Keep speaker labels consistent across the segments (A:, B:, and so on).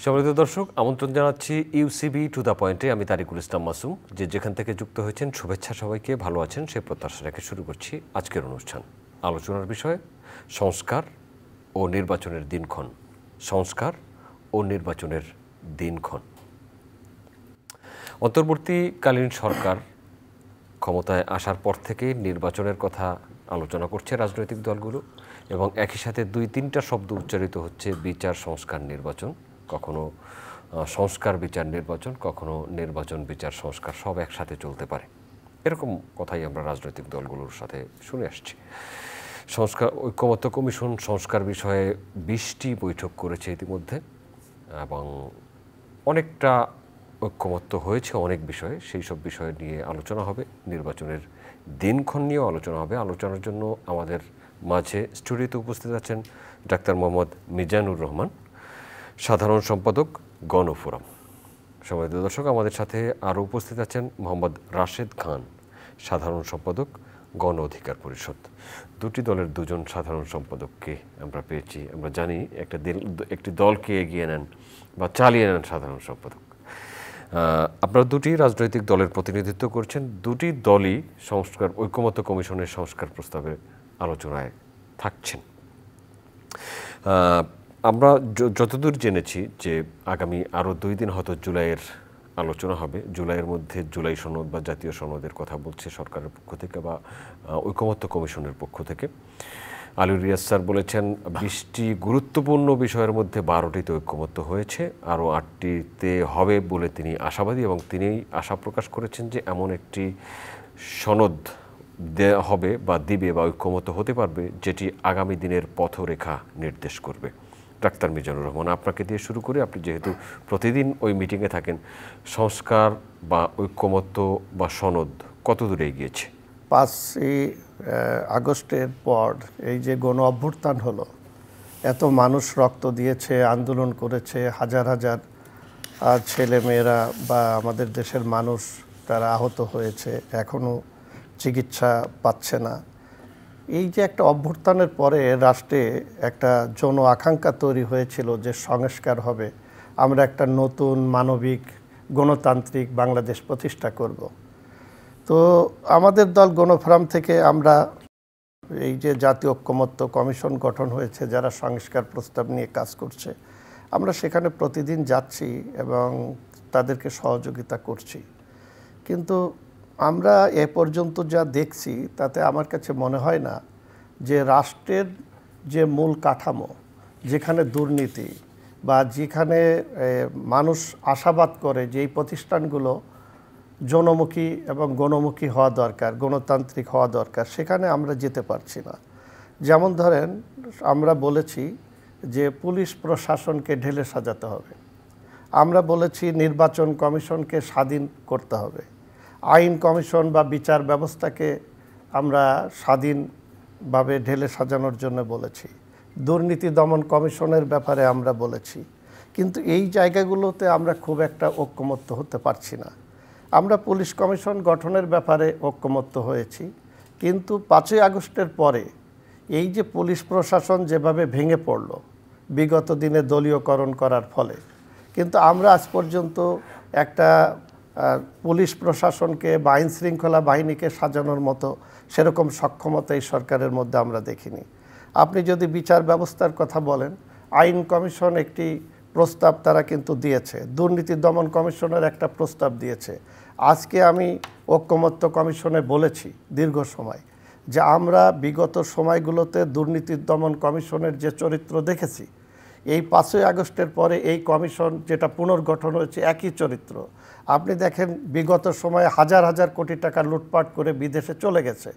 A: সম্মানিত দর্শক, আমন্ত্রণ জানাচ্ছি ইউসিবি টু দ্য পয়েন্টে। আমি তারিকুল ইসলাম মাসুম। যেখান থেকে যুক্ত হয়েছেন শুভেচ্ছা, সবাইকে ভালো আছেন সে প্রত্যাশা রেখে শুরু করছি আজকের অনুষ্ঠান। আলোচনার বিষয় সংস্কার ও নির্বাচনের দিনক্ষণ। সংস্কার ও নির্বাচনের দিনক্ষণ। অন্তর্বর্তীকালীন সরকার ক্ষমতায় আসার পর থেকে নির্বাচনের কথা আলোচনা করছে রাজনৈতিক দলগুলো, এবং একই সাথে দুই তিনটা শব্দ উচ্চারিত হচ্ছে: বিচার, সংস্কার, নির্বাচন। কখনো সংস্কার, বিচার, নির্বাচন, কখনো নির্বাচন, বিচার, সংস্কার, সব একসাথে চলতে পারে। এরকম কথাই আমরা রাজনৈতিক দলগুলোর সাথে শুনে আসছি। সংস্কার ঐক্যমত্য কমিশন সংস্কার বিষয়ে 20টি বৈঠক করেছে ইতিমধ্যে, এবং অনেকটা ঐক্যমত্য হয়েছে অনেক বিষয়ে। সেই সব বিষয় নিয়ে আলোচনা হবে। নির্বাচনের দিনক্ষণ নিয়েও আলোচনা হবে। আলোচনার জন্য আমাদের মাঝে স্টুডিওতে উপস্থিত আছেন ডাক্তার মোহাম্মদ মিজানুর রহমান, সাধারণ সম্পাদক, গণফোরাম। সম্মানিত দর্শক, আমাদের সাথে আরও উপস্থিত আছেন মোহাম্মদ রাশেদ খান, সাধারণ সম্পাদক, গণ অধিকার পরিষদ। দুটি দলের দুজন সাধারণ সম্পাদককে আমরা পেয়েছি। আমরা জানি একটি দলকে এগিয়ে নেন বা চালিয়ে নেন সাধারণ সম্পাদক। আপনারা দুটি রাজনৈতিক দলের প্রতিনিধিত্ব করছেন। দুটি দলই সংস্কার ঐক্যমত্য কমিশনের সংস্কার প্রস্তাবে আলোচনায় থাকছেন। আমরা যতদূর জেনেছি যে আগামী আরও 2 দিন হয়তো জুলাইয়ের আলোচনা হবে। জুলাইয়ের মধ্যে জুলাই সনদ বা জাতীয় সনদের কথা বলছে সরকারের পক্ষ থেকে বা ঐক্যমত্য কমিশনের পক্ষ থেকে। আলী রিয়াজ স্যার বলেছেন 20টি গুরুত্বপূর্ণ বিষয়ের মধ্যে 12টিতে ঐক্যমত্য হয়েছে, আরও 8টিতে হবে বলে তিনি আশাবাদী, এবং তিনি আশা প্রকাশ করেছেন যে এমন একটি সনদ হবে বা দিবে বা ঐক্যমত্য হতে পারবে যেটি আগামী দিনের পথরেখা নির্দেশ করবে। ডাক্তার মিজানুর রহমান, আপনাকে দিয়ে শুরু করে। আপনি যেহেতু প্রতিদিন ওই মিটিংয়ে থাকেন, সংস্কার বা ঐক্যমত্য বা সনদ কত দূরে এগিয়েছে?
B: 5ই আগস্টের পর এই যে গণ অভ্যুত্থান হলো, এত মানুষ রক্ত দিয়েছে, আন্দোলন করেছে, হাজার হাজার ছেলে মেয়েরা বা আমাদের দেশের মানুষ তারা আহত হয়েছে, এখনও চিকিৎসা পাচ্ছে না। এই যে একটা অভ্যুত্থানের পরে রাষ্ট্রে একটা জন আকাঙ্ক্ষা তৈরি হয়েছিল যে সংস্কার হবে, আমরা একটা নতুন মানবিক গণতান্ত্রিক বাংলাদেশ প্রতিষ্ঠা করব। তো আমাদের দল গণফোরাম থেকে আমরা এই যে জাতীয় ঐক্যমত্য কমিশন গঠন হয়েছে, যারা সংস্কার প্রস্তাব নিয়ে কাজ করছে, আমরা সেখানে প্রতিদিন যাচ্ছি এবং তাদেরকে সহযোগিতা করছি। কিন্তু আমরা এ পর্যন্ত যা দেখছি তাতে আমার কাছে মনে হয় না যে রাষ্ট্রের যে মূল কাঠামো, যেখানে দুর্নীতি বা যেখানে মানুষ আশাবাদ করে যে এই প্রতিষ্ঠানগুলো জনমুখী এবং গণমুখী হওয়া দরকার, গণতান্ত্রিক হওয়া দরকার, সেখানে আমরা যেতে পারছি না। যেমন ধরেন, আমরা বলেছি যে পুলিশ প্রশাসনকে ঢেলে সাজাতে হবে, আমরা বলেছি নির্বাচন কমিশনকে স্বাধীন করতে হবে, আইন কমিশন বা বিচার ব্যবস্থাকে আমরা স্বাধীনভাবে ঢেলে সাজানোর জন্য বলেছি, দুর্নীতি দমন কমিশনের ব্যাপারে আমরা বলেছি। কিন্তু এই জায়গাগুলোতে আমরা খুব একটা ঐক্যমত্য হতে পারছি না। আমরা পুলিশ কমিশন গঠনের ব্যাপারে ঐক্যমত্য হয়েছি, কিন্তু 5ই আগস্টের পরে এই যে পুলিশ প্রশাসন যেভাবে ভেঙে পড়ল বিগত দিনে দলীয়করণ করার ফলে, কিন্তু আমরা আজ পর্যন্ত একটা পুলিশ প্রশাসনকে বা আইন শৃঙ্খলা বাহিনীকে সাজানোর মতো সেরকম সক্ষমতা এই সরকারের মধ্যে আমরা দেখিনি। আপনি যদি বিচার ব্যবস্থার কথা বলেন, আইন কমিশন একটি প্রস্তাব তারা কিন্তু দিয়েছে, দুর্নীতি দমন কমিশনের একটা প্রস্তাব দিয়েছে। আজকে আমি ঐক্যমত্য কমিশনে বলেছি দীর্ঘ সময় যে আমরা বিগত সময়গুলোতে দুর্নীতি দমন কমিশনের যে চরিত্র দেখেছি, এই 5ই আগস্টের পরে এই কমিশন যেটা পুনর্গঠন হয়েছে একই চরিত্র। আপনি দেখেন বিগত সময়ে হাজার হাজার কোটি টাকা লুটপাট করে বিদেশে চলে গেছে,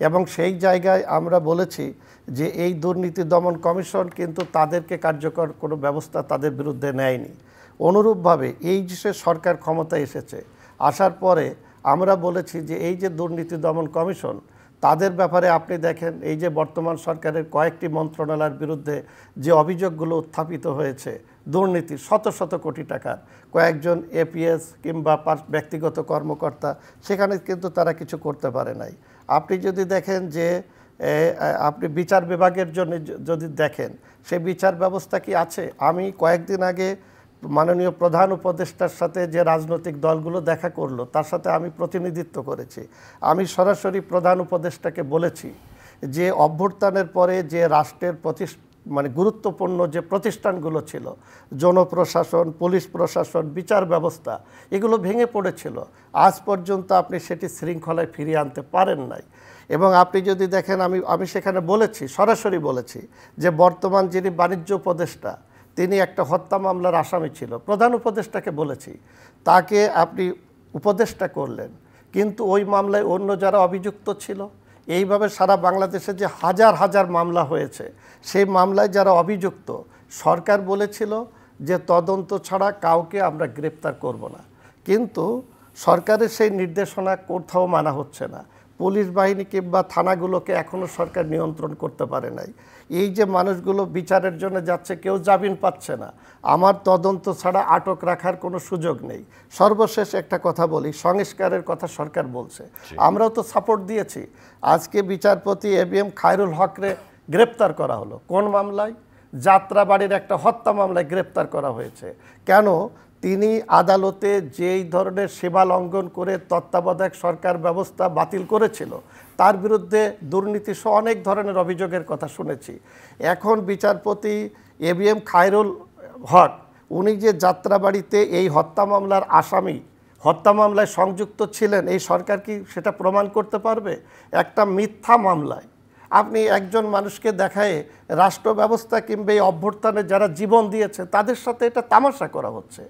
B: এবং সেই জায়গায় আমরা বলেছি যে এই দুর্নীতি দমন কমিশন কিন্তু তাদেরকে কার্যকর কোনো ব্যবস্থা তাদের বিরুদ্ধে নেয়নি। অনুরূপভাবে এই যে সরকার ক্ষমতায় এসেছে, আসার পরে আমরা বলেছি যে এই যে দুর্নীতি দমন কমিশন, তাদের ব্যাপারে আপনি দেখেন এই যে বর্তমান সরকারের কয়েকটি মন্ত্রণালয়ের বিরুদ্ধে যে অভিযোগগুলো উত্থাপিত হয়েছে, দুর্নীতি শত শত কোটি টাকার, কয়েকজন এপিএস কিংবা ব্যক্তিগত কর্মকর্তা, সেখানে কিন্তু তারা কিছু করতে পারে নাই। আপনি যদি দেখেন যে আপনি বিচার বিভাগের জন্য যদি দেখেন, সে বিচার ব্যবস্থা কি আছে? আমি কয়েকদিন আগে মাননীয় প্রধান উপদেষ্টার সাথে যে রাজনৈতিক দলগুলো দেখা করলো তার সাথে আমি প্রতিনিধিত্ব করেছি। আমি সরাসরি প্রধান উপদেষ্টাকে বলেছি যে অভ্যুত্থানের পরে যে রাষ্ট্রের মানে গুরুত্বপূর্ণ যে প্রতিষ্ঠানগুলো ছিল, জনপ্রশাসন, পুলিশ প্রশাসন, বিচার ব্যবস্থা, এগুলো ভেঙে পড়েছিল। আজ পর্যন্ত আপনি সেটি শৃঙ্খলায় ফিরিয়ে আনতে পারেন নাই। এবং আপনি যদি দেখেন, আমি সেখানে বলেছি, সরাসরি বলেছি যে বর্তমান যিনি বাণিজ্য উপদেষ্টা তিনি একটা হত্যা মামলার আসামি ছিল। প্রধান উপদেষ্টাকে বলেছি তাকে আপনি উপদেষ্টা করলেন, কিন্তু ওই মামলায় অন্য যারা অভিযুক্ত ছিল, এইভাবে সারা বাংলাদেশে যে হাজার হাজার মামলা হয়েছে, সেই মামলায় যারা অভিযুক্ত, সরকার বলেছিল যে তদন্ত ছাড়া কাউকে আমরা গ্রেপ্তার করব না, কিন্তু সরকারের সেই নির্দেশনা কোথাও মানা হচ্ছে না। পুলিশ বাহিনী কিংবা থানাগুলোকে এখনও সরকার নিয়ন্ত্রণ করতে পারে নাই। এই যে মানুষগুলো বিচারের জন্য যাচ্ছে, কেউ জামিন পাচ্ছে না, আমার তদন্ত ছাড়া আটক রাখার কোনো সুযোগ নেই। সর্বশেষ একটা কথা বলি, সংস্কারের কথা সরকার বলছে, আমরাও তো সাপোর্ট দিয়েছি। আজকে বিচারপতি ABM খায়রুল হকরে গ্রেপ্তার করা হলো কোন মামলায়? যাত্রাবাড়ির একটা হত্যা মামলায় গ্রেপ্তার করা হয়েছে। কেন? তিনি আদালতে যেই ধরনের সীমা লঙ্ঘন করে তত্ত্বাবধায়ক সরকার ব্যবস্থা বাতিল করেছিল, তার বিরুদ্ধে দুর্নীতি সহ অনেক ধরনের অভিযোগের কথা শুনেছি। এখন বিচারপতি ABM খায়রুল হক, উনি যে যাত্রাবাড়িতে এই হত্যা মামলার আসামি, হত্যা মামলায় সংযুক্ত ছিলেন, এই সরকার কি সেটা প্রমাণ করতে পারবে? একটা মিথ্যা মামলায় আপনি একজন মানুষকে দেখায় রাষ্ট্র ব্যবস্থা কিংবা এই অভ্যুত্থানে যারা জীবন দিয়েছে তাদের সাথে এটা তামাশা করা হচ্ছে।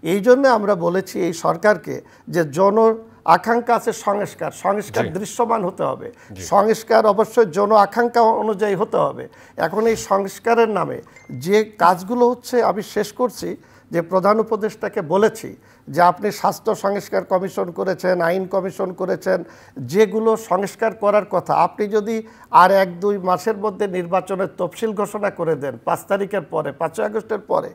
B: এই জন্য আমরা বলেছি এই সরকারকে যে জন আকাঙ্ক্ষা আছে, সংস্কার দৃশ্যমান হতে হবে, সংস্কার অবশ্যই জন আকাঙ্ক্ষা অনুযায়ী হতে হবে। এখন এই সংস্কারের নামে যে কাজগুলো হচ্ছে, আমি শেষ করছি, যে প্রধান উপদেষ্টাকে বলেছি যে আপনি স্বাস্থ্য সংস্কার কমিশন করেছেন, আইন কমিশন করেছেন, যেগুলো সংস্কার করার কথা, আপনি যদি আর 1-2 মাসের মধ্যে নির্বাচনের তফসিল ঘোষণা করে দেন 5 তারিখের পরে, 5 আগস্টের পরে,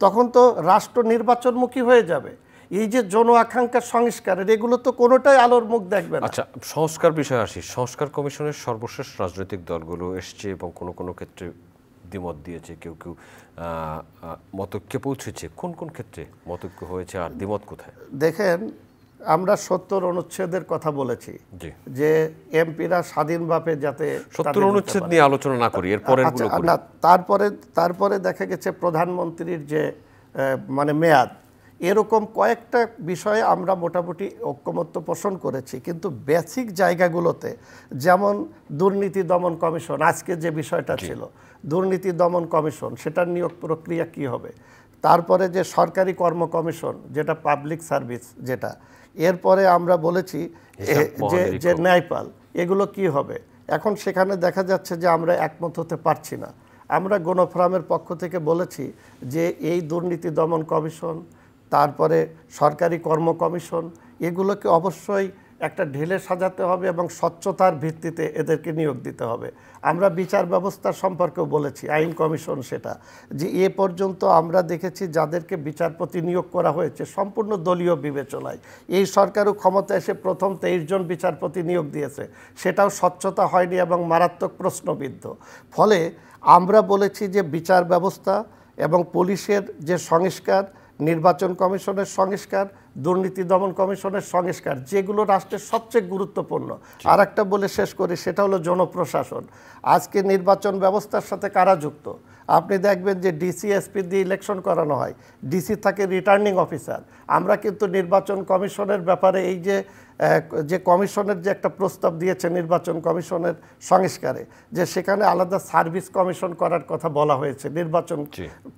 B: তখন তো রাষ্ট্র নির্বাচনমুখী হয়ে যাবে। এই যে জন আকাঙ্ক্ষার সংস্কারের, এগুলো তো কোনোটাই আলোর মুখ দেখবে না।
A: আচ্ছা, সংস্কার বিষয়ে আসি। সংস্কার কমিশনের সর্বশেষ রাজনৈতিক দলগুলো এসছে এবং কোনো ক্ষেত্রে দ্বিমত দিয়েছে, কেউ মতৈক্যে পৌঁছেছে। কোন ক্ষেত্রে মতৈক্য হয়েছে আর দ্বিমত কোথায়?
B: দেখেন, আমরা 70 অনুচ্ছেদের কথা বলেছি যে এমপিরা স্বাধীনভাবে যাতে
A: 70 অনুচ্ছেদ নিয়ে আলোচনা না করি, এরপরে
B: না, তারপরে দেখা গেছে প্রধানমন্ত্রীর যে মানে মেয়াদ, এরকম কয়েকটা বিষয়ে আমরা মোটামুটি ঐক্যমত্য পোষণ করেছি। কিন্তু বেসিক জায়গাগুলোতে, যেমন দুর্নীতি দমন কমিশন, আজকে যে বিষয়টা ছিল দুর্নীতি দমন কমিশন, সেটার নিয়োগ প্রক্রিয়া কি হবে, তারপরে যে সরকারি কর্ম কমিশন যেটা পাবলিক সার্ভিস, যেটা এরপরে আমরা বলেছি যে ন্যায়পাল, এগুলো কি হবে। এখন সেখানে দেখা যাচ্ছে যে আমরা একমত হতে পারছি না। আমরা গণফোরামের পক্ষ থেকে বলেছি যে এই দুর্নীতি দমন কমিশন, তারপরে সরকারি কর্ম কমিশন, এগুলোকে অবশ্যই একটা ঢেলে সাজাতে হবে এবং স্বচ্ছতার ভিত্তিতে এদেরকে নিয়োগ দিতে হবে। আমরা বিচার ব্যবস্থা সম্পর্কেও বলেছি, আইন কমিশন, সেটা যে এ পর্যন্ত আমরা দেখেছি যাদেরকে বিচারপতি নিয়োগ করা হয়েছে সম্পূর্ণ দলীয় বিবেচনায়। এই সরকারও ক্ষমতা এসে প্রথম 23 জন বিচারপতি নিয়োগ দিয়েছে, সেটাও স্বচ্ছতা হয়নি এবং মারাত্মক প্রশ্নবিদ্ধ। ফলে আমরা বলেছি যে বিচার ব্যবস্থা এবং পুলিশের যে সংস্কার, নির্বাচন কমিশনের সংস্কার, দুর্নীতি দমন কমিশনের সংস্কার, যেগুলো রাষ্ট্রের সবচেয়ে গুরুত্বপূর্ণ। আর একটা বলে শেষ করি, সেটা হলো জনপ্রশাসন। আজকে নির্বাচন ব্যবস্থার সাথে কারা যুক্ত? আপনি দেখবেন যে ডিসি এসপি দিয়ে ইলেকশন করানো হয়, ডিসি থাকে রিটার্নিং অফিসার। আমরা কিন্তু নির্বাচন কমিশনের ব্যাপারে এই যে কমিশনের যে একটা প্রস্তাব দিয়েছে নির্বাচন কমিশনের সংস্কারে, যে সেখানে আলাদা সার্ভিস কমিশন করার কথা বলা হয়েছে, নির্বাচন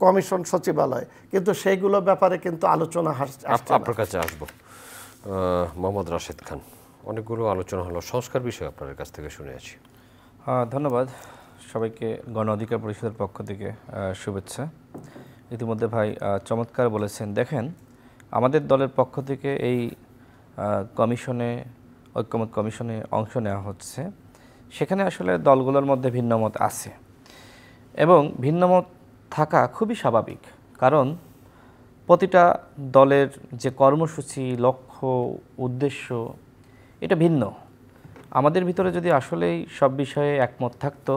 B: কমিশন সচিবালয়, কিন্তু সেইগুলো ব্যাপারে কিন্তু আলোচনা
A: আপনার কাছে আসবো। মোহাম্মদ রাশেদ খান, অনেকগুলো আলোচনা হলো, সংস্কার বিষয়ে আপনার কাছ থেকে শুনে আছি।
C: ধন্যবাদ সবাইকে। গণ অধিকার পরিষদের পক্ষ থেকে শুভেচ্ছা। ইতিমধ্যে ভাই চমৎকার বলেছেন। দেখেন, আমাদের দলের পক্ষ থেকে এই কমিশনে, ঐক্যমত কমিশনে অংশ নেওয়া হচ্ছে। সেখানে আসলে দলগুলোর মধ্যে ভিন্নমত আছে এবং ভিন্নমত থাকা খুবই স্বাভাবিক, কারণ প্রতিটা দলের যে কর্মসূচি, লক্ষ্য, উদ্দেশ্য, এটা ভিন্ন। আমাদের ভিতরে যদি আসলেই সব বিষয়ে একমত থাকতো,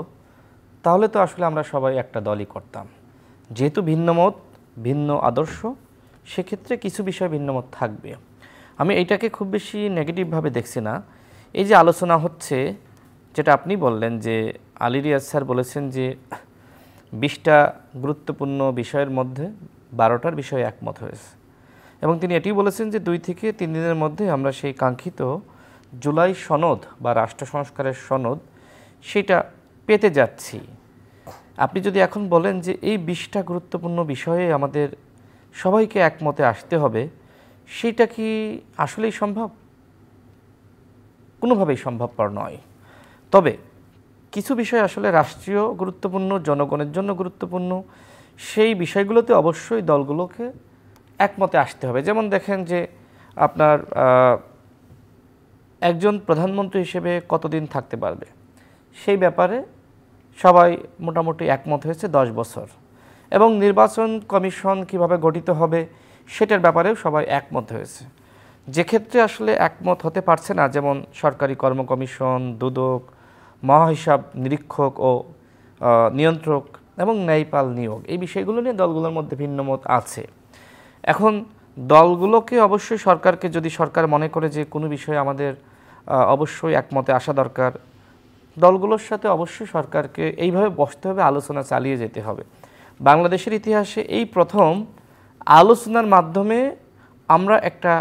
C: তাহলে তো আসলে আমরা সবাই একটা দলই করতাম। যেহেতু ভিন্নমত, ভিন্ন আদর্শ, সেক্ষেত্রে কিছু বিষয় ভিন্নমত থাকবে। আমি এইটাকে খুব বেশি নেগেটিভভাবে দেখছি না। এই যে আলোচনা হচ্ছে, যেটা আপনি বললেন যে আলী রিয়াজ স্যার বলেছেন যে 20টা গুরুত্বপূর্ণ বিষয়ের মধ্যে 12টার বিষয়ে একমত হয়েছে, এবং তিনি এটিও বলেছেন যে 2 থেকে 3 দিনের মধ্যে আমরা সেই কাঙ্ক্ষিত জুলাই সনদ বা রাষ্ট্র সংস্কারের সনদ সেটা পেতে যাচ্ছি। আপনি যদি এখন বলেন যে এই 20টা গুরুত্বপূর্ণ বিষয়ে আমাদের সবাইকে একমতে আসতে হবে, সেটা কি আসলেই সম্ভব? কোনোভাবেই সম্ভবপর নয়। তবে কিছু বিষয় আসলে রাষ্ট্রীয় গুরুত্বপূর্ণ, জনগণের জন্য গুরুত্বপূর্ণ, সেই বিষয়গুলোতে অবশ্যই দলগুলোকে একমতে আসতে হবে। যেমন দেখেন যে আপনার একজন প্রধানমন্ত্রী হিসেবে কতদিন থাকতে পারবে, সেই ব্যাপারে সবাই মোটামুটি একমত হয়েছে 10 বছর, এবং নির্বাচন কমিশন কিভাবে গঠিত হবে সেটার ব্যাপারেও সবাই একমত হয়েছে। যে ক্ষেত্রে আসলে একমত হতে পারছে না, যেমন সরকারি কর্ম কমিশন, দুদক, মহাহিসাব নিরীক্ষক ও নিয়ন্ত্রক এবং ন্যায়পাল নিয়োগ, এই বিষয়গুলো নিয়ে দলগুলোর মধ্যে ভিন্নমত আছে। এখন দলগুলোকে অবশ্যই সরকারকে, যদি সরকার মনে করে যে কোনো বিষয়ে আমাদের অবশ্যই একমতে আসা দরকার, দলগুলোর সাথে অবশ্যই সরকারকে এইভাবে বসতে হবে, আলোচনা চালিয়ে যেতে হবে। বাংলাদেশের ইতিহাসে এই প্রথম আলোচনার মাধ্যমে আমরা একটা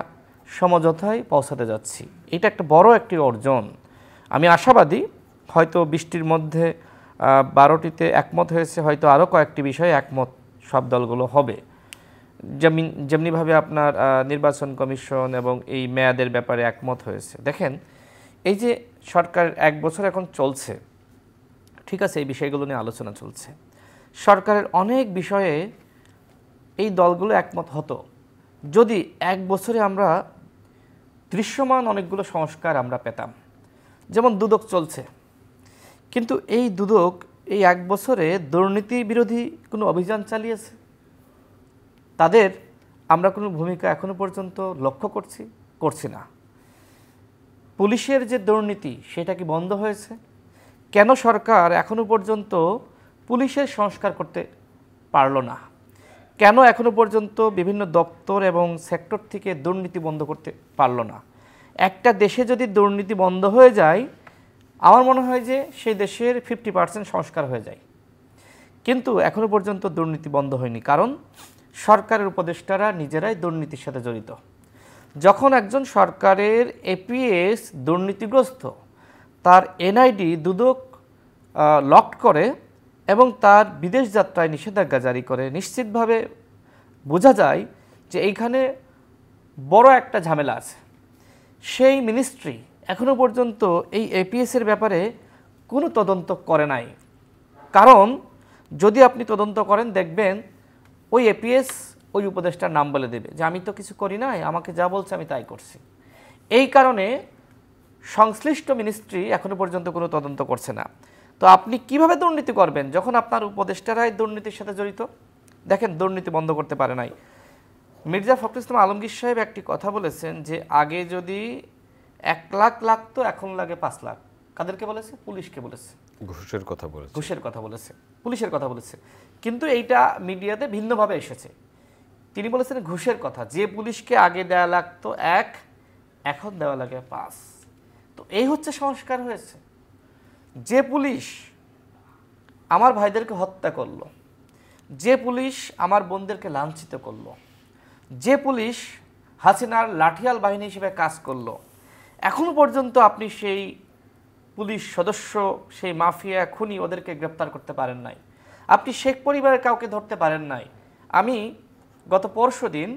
C: সমঝোতায় পৌঁছাতে যাচ্ছি। এটা একটা বড় একটি অর্জন। আমি আশাবাদী হয়তো 20টির মধ্যে 12টিতে একমত হয়েছে, হয়তো আরও কয়েকটি বিষয়ে একমত সব দলগুলো হবে। যেমনিভাবে আপনার নির্বাচন কমিশন এবং এই মেয়াদের ব্যাপারে একমত হয়েছে। দেখেন, এই যে সরকার 1 বছর এখন চলছে, ঠিক আছে, এই বিষয়গুলো নিয়ে আলোচনা চলছে, সরকারের অনেক বিষয়ে এই দলগুলো একমত হতো যদি 1 বছরে আমরা দৃশ্যমান অনেকগুলো সংস্কার আমরা পেতাম। যেমন দুদক চলছে, কিন্তু এই দুদক এই 1 বছরে দুর্নীতি বিরোধী কোনো অভিযান চালিয়েছে? তাদের আমরা কোনো ভূমিকা এখনো পর্যন্ত লক্ষ্য করছি না। পুলিশের যে দুর্নীতি, সেটা কি বন্ধ হয়েছে? কেন সরকার এখনো পর্যন্ত পুলিশের সংস্কার করতে পারলো না? কেন এখনো পর্যন্ত বিভিন্ন দপ্তর এবং সেক্টর থেকে দুর্নীতি বন্ধ করতে পারলো না? একটা দেশে যদি দুর্নীতি বন্ধ হয়ে যায়, আমার মনে হয় যে সেই দেশের 50% সংস্কার হয়ে যায়। কিন্তু এখনো পর্যন্ত দুর্নীতি বন্ধ হয়নি, কারণ সরকারের উপদেষ্টারা নিজেরাই দুর্নীতির সাথে জড়িত। যখন একজন সরকারের এপিএস দুর্নীতিগ্রস্ত, তার এনআইডি দুদক লক করে এবং তার বিদেশ যাত্রায় নিষেধাজ্ঞা জারি করে, নিশ্চিতভাবে বোঝা যায় যে এইখানে বড় একটা ঝামেলা আছে। সেই মিনিস্ট্রি এখনো পর্যন্ত এই এপিএসের ব্যাপারে কোনো তদন্ত করে নাই। কারণ যদি আপনি তদন্ত করেন, দেখবেন ওই এপিএস ওই উপদেষ্টার নাম বলে দেবে যে আমি তো কিছু করি নাই, আমাকে যা বলছে আমি তাই করছি। এই কারণে সংশ্লিষ্ট মিনিস্ট্রি এখনো পর্যন্ত কোনো তদন্ত করছে না। তো আপনি কিভাবে দুর্নীতি করবেন যখন আপনার উপদেষ্টারাই দুর্নীতির সাথে জড়িত? দেখেন, দুর্নীতি বন্ধ করতে পারে নাই। মির্জা ফখরুল ইসলাম আলমগীর সাহেব একটি কথা বলেছেন যে আগে যদি 1 লাখ লাগতো, এখন লাগে 5 লাখ। কাদেরকে বলেছে? পুলিশকে বলেছে।
A: ঘুষের কথা বলেছে,
C: পুলিশের কথা বলেছে। কিন্তু এইটা মিডিয়াতে ভিন্নভাবে এসেছে। তিনি বলেছেন ঘুষের কথা, যে পুলিশকে আগে দেওয়া লাগতো 1, এখন দেওয়া লাগে 5। তো এই হচ্ছে সংস্কার হয়েছে। যে পুলিশ আমার ভাইদেরকে হত্যা করলো, যে পুলিশ আমার বোনদেরকে লাঞ্ছিত করলো, যে পুলিশ হাসিনার লাঠিয়াল বাহিনী হিসেবে কাজ করলো, এখনো পর্যন্ত আপনি সেই পুলিশ সদস্য, সেই মাফিয়া খুনি, ওদেরকে গ্রেপ্তার করতে পারেন নাই। আপনি শেখ পরিবারের কাউকে ধরতে পারেন নাই। আমি গত পরশুদিন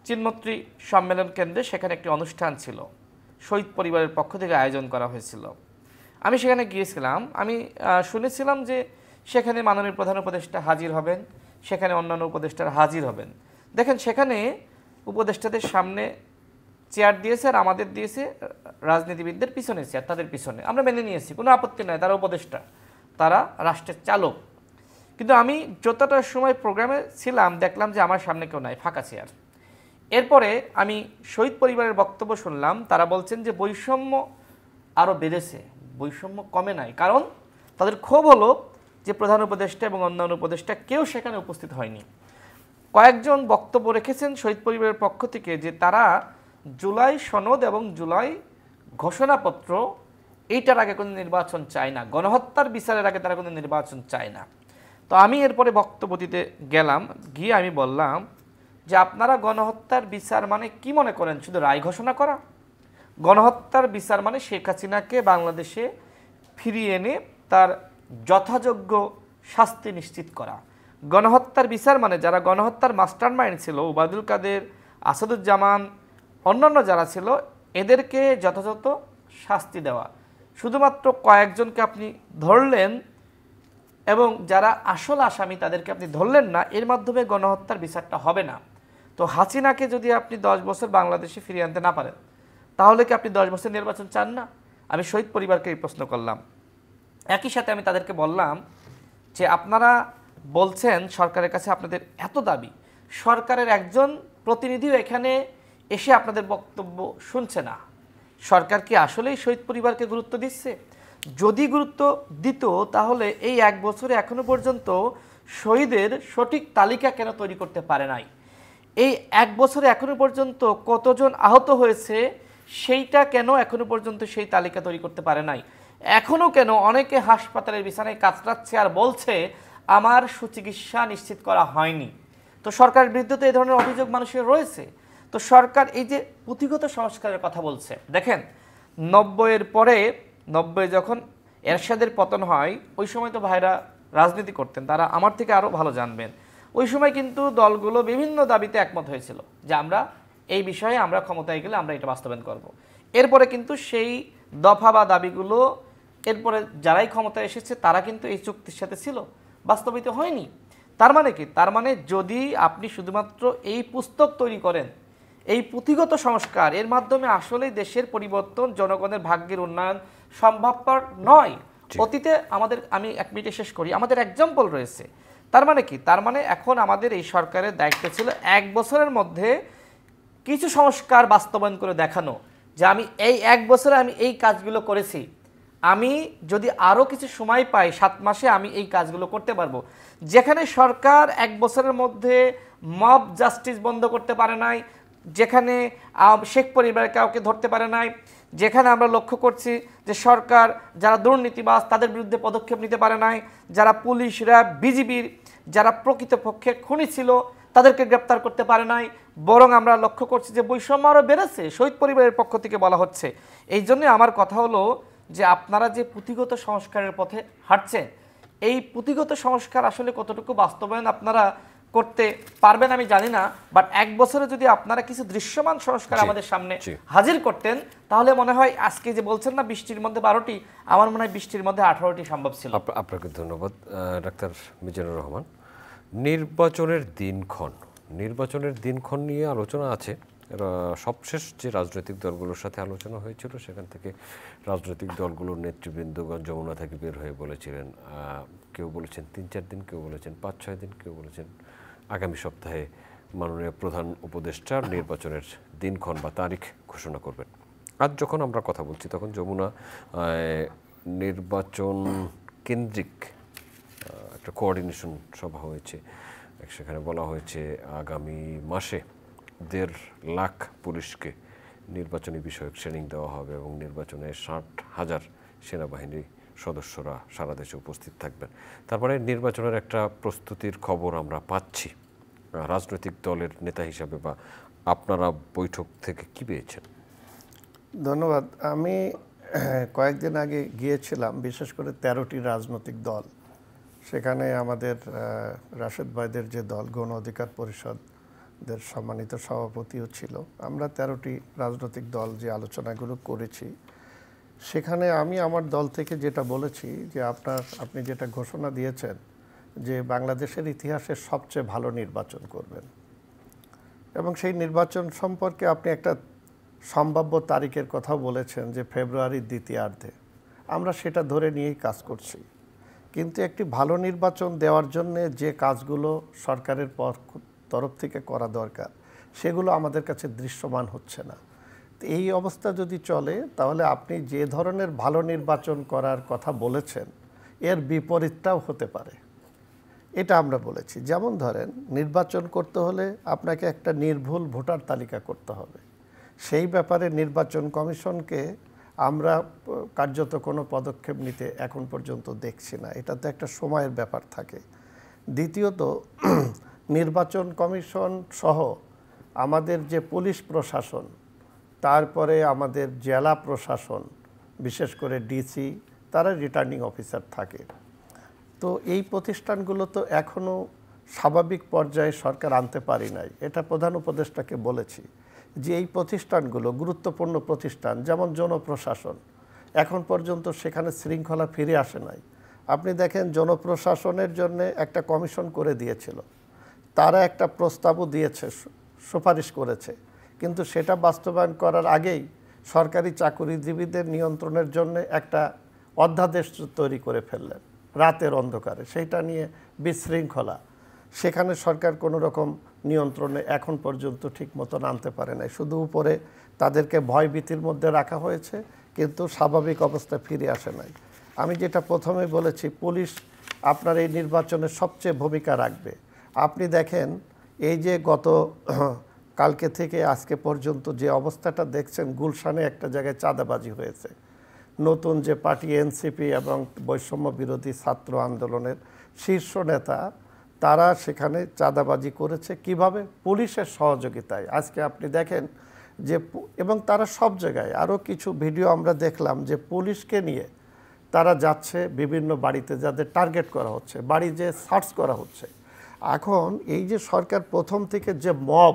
C: চিনমন্ত্রী সম্মেলন কেন্দ্রে সেখানে একটি অনুষ্ঠান ছিল, শহীদ পরিবারের পক্ষ থেকে আয়োজন করা হয়েছিল। আমি সেখানে গিয়েছিলাম। আমি শুনেছিলাম যে সেখানে মাননীয় প্রধান উপদেষ্টা হাজির হবেন, সেখানে অন্যান্য উপদেষ্টারা হাজির হবেন। দেখেন, সেখানে উপদেষ্টাদের সামনে চেয়ার দিয়েছে আর আমাদের দিয়েছে রাজনীতিবিদদের পিছনে চেয়ার, তাদের পিছনে। আমরা মেনে নিয়েছি, কোনো আপত্তি নয়, তারা উপদেষ্টা, তারা রাষ্ট্রের চালক। কিন্তু আমি যতটা সময় প্রোগ্রামে ছিলাম, দেখলাম যে আমার সামনে কেউ নাই, ফাঁকা চেয়ার। এরপরে আমি শহীদ পরিবারের বক্তব্য শুনলাম। তারা বলছেন যে বৈষম্য আরও বেড়েছে, বৈষম্য কমে নাই। কারণ তাদের ক্ষোভ হলো যে প্রধান উপদেষ্টা এবং অন্যান্য উপদেষ্টা কেউ সেখানে উপস্থিত হয়নি। কয়েকজন বক্তব্য রেখেছেন শহীদ পরিবারের পক্ষ থেকে যে তারা জুলাই সনদ এবং জুলাই ঘোষণাপত্র এইটার আগে কোনো নির্বাচন চায় না, গণহত্যার বিচারের আগে তারা কোনো নির্বাচন চায় না। তো আমি এরপরে বক্তব্য দিতে গেলাম, গিয়ে আমি বললাম যে আপনারা গণহত্যার বিচার মানে কি মনে করেন? শুধু রায় ঘোষণা করা? গণহত্যার বিচার মানে শেখ হাসিনাকে বাংলাদেশে ফিরিয়ে এনে তার যথাযোগ্য শাস্তি নিশ্চিত করা। গণহত্যার বিচার মানে যারা গণহত্যার মাস্টার মাইন্ড ছিল, ওবায়দুল কাদের, আসাদুজ্জামান, অন্যান্য যারা ছিল, এদেরকে যথাযথ শাস্তি দেওয়া। শুধুমাত্র কয়েকজনকে আপনি ধরলেন এবং যারা আসল আসামি তাদেরকে আপনি ধরলেন না, এর মাধ্যমে গণহত্যার বিচারটা হবে না। তো হাসিনাকে যদি আপনি 10 বছর বাংলাদেশে ফিরিয়ে আনতে না পারেন, তাহলে কি আপনি 10 বছর নির্বাচন চান না? আমি শহীদ পরিবারকে এই প্রশ্ন করলাম। একই সাথে আমি তাদেরকে বললাম যে আপনারা বলছেন সরকারের কাছে আপনাদের এত দাবি, সরকারের একজন প্রতিনিধিও এখানে এসে আপনাদের বক্তব্য শুনছে না। সরকার কি আসলেই শহীদ পরিবারকে গুরুত্ব দিচ্ছে? যদি গুরুত্ব দিত তাহলে এই 1 বছরে এখনো পর্যন্ত শহীদের সঠিক তালিকা কেন তৈরি করতে পারে নাই? এই 1 বছরে এখনো পর্যন্ত কতজন আহত হয়েছে সেইটা কেন এখনো পর্যন্ত সেই তালিকা তৈরি করতে পারে নাই? এখনো কেন অনেকে হাসপাতালের বিছানায় কাতরাচ্ছে আর বলছে আমার সুচিকিৎসা নিশ্চিত করা হয়নি? তো সরকারের বিরুদ্ধে তো এই ধরনের অভিযোগ মানুষের রয়েছে। তো সরকার এই যে পুঁথিগত সংস্কারের কথা বলছে, দেখেন 90-এর পরে, 90 যখন এরশাদের পতন হয়, ওই সময় তো ভাইরা রাজনীতি করতেন, তারা আমার থেকে আরও ভালো জানবেন। ওই সময় কিন্তু দলগুলো বিভিন্ন দাবিতে একমত হয়েছিল যে আমরা এই বিষয়ে আমরা ক্ষমতায় গেলে আমরা এটা বাস্তবায়ন করব। এরপরে কিন্তু সেই দফা বা দাবিগুলো এরপরে যারাই ক্ষমতায় এসেছে তারা কিন্তু এই চুক্তির সাথে ছিল, বাস্তবিত হয়নি। তার মানে কি? তার মানে যদি আপনি শুধুমাত্র এই পুস্তক তৈরি করেন, এই পুঁথিগত সংস্কার, এর মাধ্যমে আসলেই দেশের পরিবর্তন, জনগণের ভাগ্যের উন্নয়ন সম্ভবপর নয়। অতীতে আমাদের, আমি 1 মিনিটে শেষ করি, আমাদের এক্সাম্পল রয়েছে। তার মানে কি? তার মানে এখন আমাদের এই সরকারের দায়িত্ব ছিল 1 বছরের মধ্যে কিছু সংস্কার বাস্তবায়ন করে দেখানো যে আমি এই 1 বছরে আমি এই কাজগুলো করেছি, আমি যদি আরও কিছু সময় পাই 7 মাসে আমি এই কাজগুলো করতে পারবো। যেখানে সরকার 1 বছরের মধ্যে মব জাস্টিস বন্ধ করতে পারে নাই, যেখানে শেখ পরিবারের কাউকে ধরতে পারে নাই, যেখানে আমরা লক্ষ্য করছি যে সরকার যারা দুর্নীতিবাজ তাদের বিরুদ্ধে পদক্ষেপ নিতে পারে নাই, যারা পুলিশ, র্যাব, বিজিবির যারা প্রকৃতপক্ষে খুনি ছিল তাদেরকে গ্রেপ্তার করতে পারে নাই, বরং আমরা লক্ষ্য করছি যে বৈষম্য আরও বেড়েছে, শহীদ পরিবারের পক্ষ থেকে বলা হচ্ছে। এই জন্য আমার কথা হলো যে আপনারা যে পুঁথিগত সংস্কারের পথে হাঁটছেন, এই পুঁথিগত সংস্কার আসলে কতটুকু বাস্তবায়ন আপনারা করতে পারবেন আমি জানি না, বাট 1 বছরে যদি আপনারা কিছু দৃশ্যমান সংস্কার আমাদের সামনে হাজির করতেন, তাহলে মনে হয় আজকে যে বলছেন না 20টির মধ্যে 12টি, আমার মনে হয় 20টির মধ্যে 18টি সম্ভব ছিল।
A: আপনাকে ধন্যবাদ ডাক্তার মিজানুর রহমান। নির্বাচনের দিনক্ষণ নিয়ে আলোচনা আছে। সবশেষ যে রাজনৈতিক দলগুলোর সাথে আলোচনা হয়েছিল, সেখান থেকে রাজনৈতিক দলগুলোর নেতৃবৃন্দগণ যমুনা থেকে বের হয়ে বলেছিলেন, কেউ বলেছেন 3-4 দিন, কেউ বলেছেন 5-6 দিন, কেউ বলেছেন আগামী সপ্তাহে মাননীয় প্রধান উপদেষ্টা নির্বাচনের দিনক্ষণ বা তারিখ ঘোষণা করবেন। আজ যখন আমরা কথা বলছি তখন যমুনা নির্বাচন কেন্দ্রিক একটা কোঅর্ডিনেশন সভা হয়েছে। সেখানে বলা হয়েছে আগামী মাসে 1.5 লাখ পুলিশকে নির্বাচনী বিষয়ক ট্রেনিং দেওয়া হবে এবং নির্বাচনে 60,000 সেনাবাহিনী সদস্যরা সারা দেশে উপস্থিত থাকবেন। তারপরে নির্বাচনের একটা প্রস্তুতির খবর আমরা পাচ্ছি। রাজনৈতিক দলের নেতা হিসাবে বা আপনারা বৈঠক থেকে কি পেয়েছেন?
B: ধন্যবাদ। আমি কয়েকদিন আগে গিয়েছিলাম, বিশেষ করে 13টি রাজনৈতিক দল, সেখানে আমাদের রাশেদ ভাইদের যে দল গণ অধিকার পরিষদের সম্মানিত সভাপতিও ছিল। আমরা 13টি রাজনৈতিক দল যে আলোচনাগুলো করেছি, সেখানে আমি আমার দল থেকে যেটা বলেছি যে আপনি যেটা ঘোষণা দিয়েছেন যে বাংলাদেশের ইতিহাসে সবচেয়ে ভালো নির্বাচন করবেন এবং সেই নির্বাচন সম্পর্কে আপনি একটা সম্ভাব্য তারিখের কথাও বলেছেন যে ফেব্রুয়ারির দ্বিতীয়ার্ধে। আমরা সেটা ধরে নিয়েই কাজ করছি, কিন্তু একটি ভালো নির্বাচন দেওয়ার জন্য যে কাজগুলো সরকারের তরফ থেকে করা দরকার সেগুলো আমাদের কাছে দৃশ্যমান হচ্ছে না। এই অবস্থা যদি চলে তাহলে আপনি যে ধরনের ভালো নির্বাচন করার কথা বলেছেন এর বিপরীতটাও হতে পারে। এটা আমরা বলেছি। যেমন ধরেন নির্বাচন করতে হলে আপনাকে একটা নির্ভুল ভোটার তালিকা করতে হবে, সেই ব্যাপারে নির্বাচন কমিশনকে আমরা কার্যত কোনো পদক্ষেপ নিতে এখন পর্যন্ত দেখছি না। এটা তো একটা সময়ের ব্যাপার থাকে। দ্বিতীয়ত নির্বাচন কমিশন সহ আমাদের যে পুলিশ প্রশাসন, তারপরে আমাদের জেলা প্রশাসন, বিশেষ করে ডিসি, তারা রিটার্নিং অফিসার থাকে। তো এই প্রতিষ্ঠানগুলো তো এখনও স্বাভাবিক পর্যায়ে সরকার আনতে পারি নাই। এটা প্রধান উপদেষ্টাকে বলেছি যে এই প্রতিষ্ঠানগুলো গুরুত্বপূর্ণ প্রতিষ্ঠান, যেমন জনপ্রশাসন, এখন পর্যন্ত সেখানে শৃঙ্খলা ফিরে আসে নাই। আপনি দেখেন জনপ্রশাসনের জন্য একটা কমিশন করে দিয়েছিল, তারা একটা প্রস্তাবও দিয়েছে, সুপারিশ করেছে, কিন্তু সেটা বাস্তবায়ন করার আগেই সরকারি চাকরিজীবীদের নিয়ন্ত্রণের জন্য একটা অধ্যাদেশ তৈরি করে ফেললেন রাতের অন্ধকারে। সেইটা নিয়ে বিশৃঙ্খলা, সেখানে সরকার কোনো রকম নিয়ন্ত্রণে এখন পর্যন্ত ঠিক মতন আনতে পারে নাই। শুধু উপরে তাদেরকে ভয়ভীতির মধ্যে রাখা হয়েছে, কিন্তু স্বাভাবিক অবস্থায় ফিরে আসে নাই। আমি যেটা প্রথমে বলেছি, পুলিশ আপনার এই নির্বাচনে সবচেয়ে ভূমিকা রাখবে। আপনি দেখেন এই যে গত কালকে থেকে আজকে পর্যন্ত যে অবস্থাটা দেখছেন, গুলশানে একটা জায়গায় চাঁদাবাজি হয়েছে। নতুন যে পার্টি এনসিপি এবং বৈষম্য বিরোধী ছাত্র আন্দোলনের শীর্ষ নেতা, তারা সেখানে চাঁদাবাজি করেছে কিভাবে? পুলিশের সহযোগিতায়। আজকে আপনি দেখেন যে, এবং তারা সব জায়গায়, আরও কিছু ভিডিও আমরা দেখলাম যে পুলিশকে নিয়ে তারা যাচ্ছে বিভিন্ন বাড়িতে, যাদের টার্গেট করা হচ্ছে, বাড়ি যে সার্চ করা হচ্ছে। এখন এই যে সরকার প্রথম থেকে যে মব,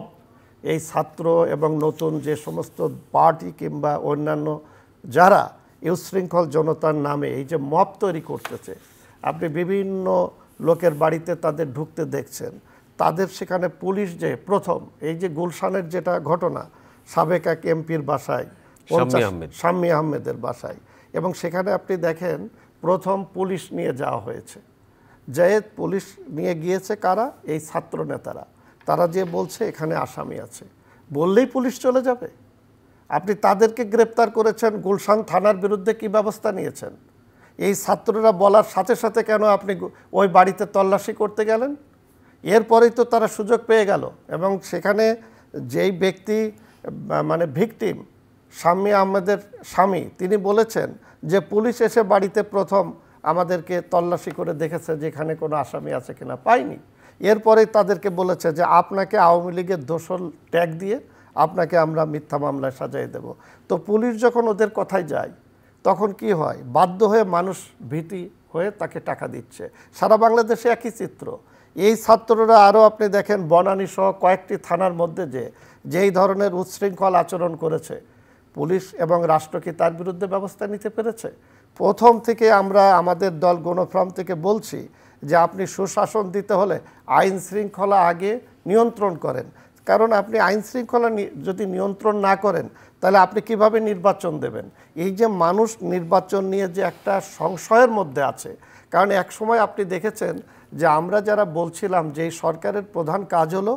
B: এই ছাত্র এবং নতুন যে সমস্ত পার্টি কিংবা অন্যান্য যারা উচ্ছৃঙ্খল জনতার নামে এই যে মব তৈরি করতেছে, আপনি বিভিন্ন লোকের বাড়িতে তাদের ঢুকতে দেখছেন। তাদের সেখানে পুলিশ যে প্রথম এই যে গুলশানের যেটা ঘটনা, সাবেক এক এমপির বাসায়, শাম্মী আহমেদের বাসায়, এবং সেখানে আপনি দেখেন প্রথম পুলিশ নিয়ে যাওয়া হয়েছে। যে পুলিশ নিয়ে গিয়েছে কারা? এই ছাত্র নেতারা। তারা যে বলছে এখানে আসামি আছে, বললেই পুলিশ চলে যাবে। আপনি তাদেরকে গ্রেপ্তার করেছেন, গুলশান থানার বিরুদ্ধে কি ব্যবস্থা নিয়েছেন? এই ছাত্ররা বলার সাথে সাথে কেন আপনি ওই বাড়িতে তল্লাশি করতে গেলেন? এরপরেই তো তারা সুযোগ পেয়ে গেল, এবং সেখানে যেই ব্যক্তি মানে ভিকটিম, শাম্মী আহমেদের স্বামী, তিনি বলেছেন যে পুলিশ এসে বাড়িতে প্রথম আমাদেরকে তল্লাশি করে দেখেছে যে এখানে কোনো আসামি আছে কিনা, পাইনি। এরপরেই তাদেরকে বলেছে যে আপনাকে আওয়ামী লীগের দোষর ট্যাগ দিয়ে আপনাকে আমরা মিথ্যা মামলায় সাজাই দেব। তো পুলিশ যখন ওদের কথায় যায়, তখন কি হয়? বাধ্য হয়ে মানুষ ভীতি হয়ে তাকে টাকা দিচ্ছে। সারা বাংলাদেশে একই চিত্র। এই ছাত্ররা আরও আপনি দেখেন বনানী সহ কয়েকটি থানার মধ্যে যেই ধরনের উচ্ছৃঙ্খল আচরণ করেছে, পুলিশ এবং রাষ্ট্র কি তার বিরুদ্ধে ব্যবস্থা নিতে পেরেছে? প্রথম থেকে আমরা আমাদের দল গণফোরাম থেকে বলছি যে আপনি সুশাসন দিতে হলে আইন শৃঙ্খলা আগে নিয়ন্ত্রণ করেন। কারণ আপনি আইন শৃঙ্খলা যদি নিয়ন্ত্রণ না করেন, তাহলে আপনি কিভাবে নির্বাচন দেবেন? এই যে মানুষ নির্বাচন নিয়ে যে একটা সংশয়ের মধ্যে আছে, কারণ এক সময় আপনি দেখেছেন যে আমরা যারা বলছিলাম যে এই সরকারের প্রধান কাজ হলো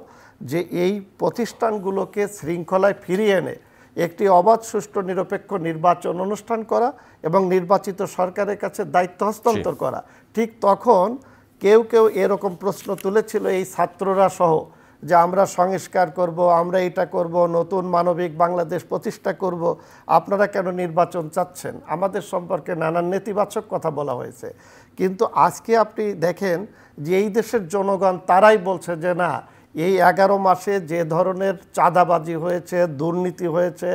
B: যে এই প্রতিষ্ঠানগুলোকে শৃঙ্খলায় ফিরিয়ে এনে একটি অবাধ, সুষ্ঠু, নিরপেক্ষ নির্বাচন অনুষ্ঠান করা এবং নির্বাচিত সরকারের কাছে দায়িত্ব হস্তান্তর করা। ঠিক তখন কেউ কেউ এরকম প্রশ্ন তুলেছিল, এই ছাত্ররা সহ, যে আমরা সংস্কার করব, আমরা এটা করব, নতুন মানবিক বাংলাদেশ প্রতিষ্ঠা করব, আপনারা কেন নির্বাচন চাচ্ছেন? আমাদের সম্পর্কে নানান নেতিবাচক কথা বলা হয়েছে। কিন্তু আজকে আপনি দেখেন যে এই দেশের জনগণ তারাই বলছে যে না, এই 11 মাসে যে ধরনের চাঁদাবাজি হয়েছে, দুর্নীতি হয়েছে,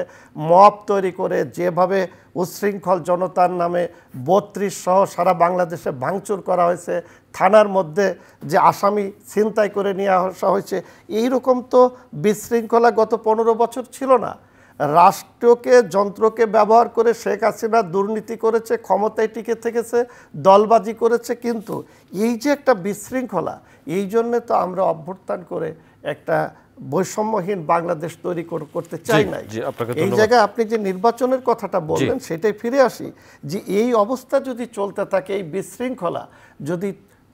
B: মব তৈরি করে যেভাবে উচ্ছৃঙ্খল জনতার নামে 32 সহ সারা বাংলাদেশে ভাঙচুর করা হয়েছে, থানার মধ্যে যে আসামি ছিনতাই করে নিয়ে আসা হয়েছে, এইরকম তো বিশৃঙ্খলা গত 15 বছর ছিল না। রাষ্ট্রকে, যন্ত্রকে ব্যবহার করে শেখ হাসিনা দুর্নীতি করেছে, ক্ষমতায় টিকে থেকেছে, দলবাজি করেছে। কিন্তু এই যে একটা বিশৃঙ্খলা, এই জন্যে তো আমরা অভ্যুত্থান করে একটা বৈষম্যহীন বাংলাদেশ তৈরি করতে চাই নাই। এই জায়গায় আপনি যে নির্বাচনের কথাটা বললেন, সেটাই ফিরে আসি যে এই অবস্থা যদি চলতে থাকে, এই বিশৃঙ্খলা যদি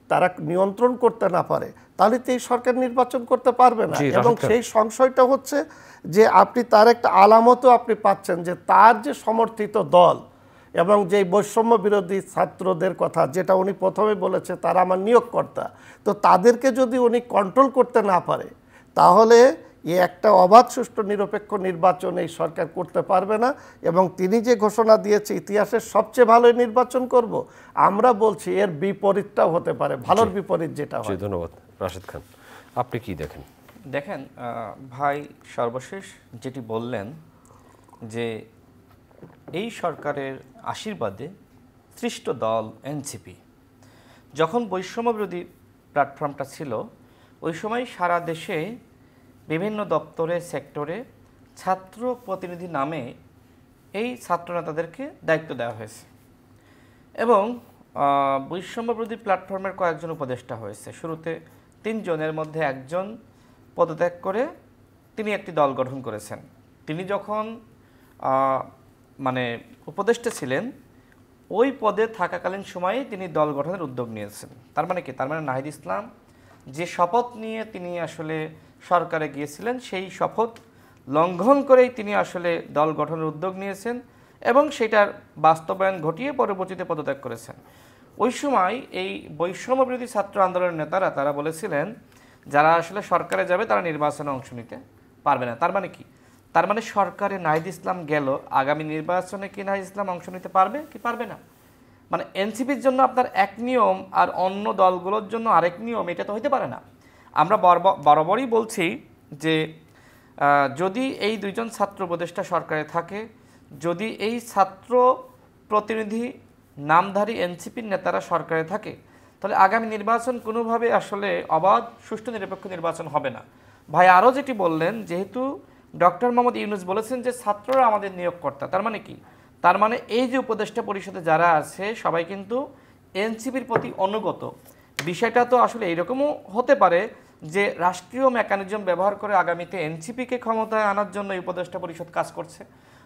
B: তারা নিয়ন্ত্রণ করতে না পারে, তাহলে তো এই সরকার নির্বাচন করতে পারবে না। এবং সেই সংশয়টা হচ্ছে যে আপনি তার একটা আলামতও আপনি পাচ্ছেন যে তার যে সমর্থিত দল এবং যেই বৈষম্য বিরোধী ছাত্রদের কথা যেটা উনি প্রথমে বলেছে তারা আমার নিয়োগকর্তা, তো তাদেরকে যদি উনি কন্ট্রোল করতে না পারে তাহলে একটা অবাধ সুষ্ঠু নিরপেক্ষ নির্বাচন এই সরকার করতে পারবে না। এবং তিনি যে ঘোষণা দিয়েছে ইতিহাসের সবচেয়ে ভালো নির্বাচন করব, আমরা বলছি এর বিপরীতটাও হতে পারে, ভালোর বিপরীত যেটা হয়।
A: ধন্যবাদ। রাশেদ খান, আপনি কি দেখেন?
C: দেখেন ভাই সর্বশেষ যেটি বললেন যে এই সরকারের আশীর্বাদে সৃষ্ট দল এনসিপি, যখন বৈষম্য বিরোধী প্ল্যাটফর্মটা ছিল ওই সময় সারা দেশে বিভিন্ন দপ্তরে সেক্টরে ছাত্র প্রতিনিধি নামে এই ছাত্র নেতাদেরকে দায়িত্ব দেওয়া হয়েছে এবং বৈষম্য বিরোধী প্ল্যাটফর্মের কয়েকজন উপদেষ্টা হয়েছে। শুরুতে 3 জনের মধ্যে একজন পদত্যাগ করে তিনি একটি দল গঠন করেছেন। তিনি যখন মানে উপদেষ্টা ছিলেন ওই পদে থাকাকালীন সময়ে তিনি দল গঠনের উদ্যোগ নিয়েছেন। তার মানে কি? তার মানে নাহিদ ইসলাম যে শপথ নিয়ে তিনি আসলে সরকারে গিয়েছিলেন সেই শপথ লঙ্ঘন করেই তিনি আসলে দল গঠনের উদ্যোগ নিয়েছেন এবং সেটার বাস্তবায়ন ঘটিয়ে পরবর্তীতে পদত্যাগ করেছেন। ওই সময় এই বৈষম্য বিরোধী ছাত্র আন্দোলনের নেতারা তারা বলেছিলেন যারা আসলে সরকারে যাবে তারা নির্বাচনে অংশ নিতে পারবে না। তার মানে কি? তার মানে সরকারে নাহিদ ইসলাম গেল, আগামী নির্বাচনে কি নাহিদ ইসলাম অংশ নিতে পারবে কি পারবে না? মানে এনসিপির জন্য আপনার এক নিয়ম আর অন্য দলগুলোর জন্য আরেক নিয়ম, এটা তো হইতে পারে না। আমরা বরাবরই বলছি যে যদি এই 2 জন ছাত্র উপদেষ্টা সরকারে থাকে, যদি এই ছাত্র প্রতিনিধি নামধারী এনসিপির নেতারা সরকারে থাকে, তাহলে আগামী নির্বাচন কোনোভাবে আসলে অবাধ সুষ্ঠু নিরপেক্ষ নির্বাচন হবে না। ভাই আরও যেটি বললেন, যেহেতু ডক্টর মোহাম্মদ ইউনূস বলেছেন যে ছাত্ররা আমাদের নিয়োগকর্তা, তার মানে কি? তার মানে এই যে উপদেষ্টা পরিষদে যারা আছে সবাই কিন্তু এনসিপির প্রতি অনুগত। বিষয়টা তো আসলে এইরকমও হতে পারে যে রাষ্ট্রীয় মেকানিজম ব্যবহার করে আগামীতে এনসিপিকে ক্ষমতায় আনার জন্য এই উপদেষ্টা পরিষদ কাজ করছে।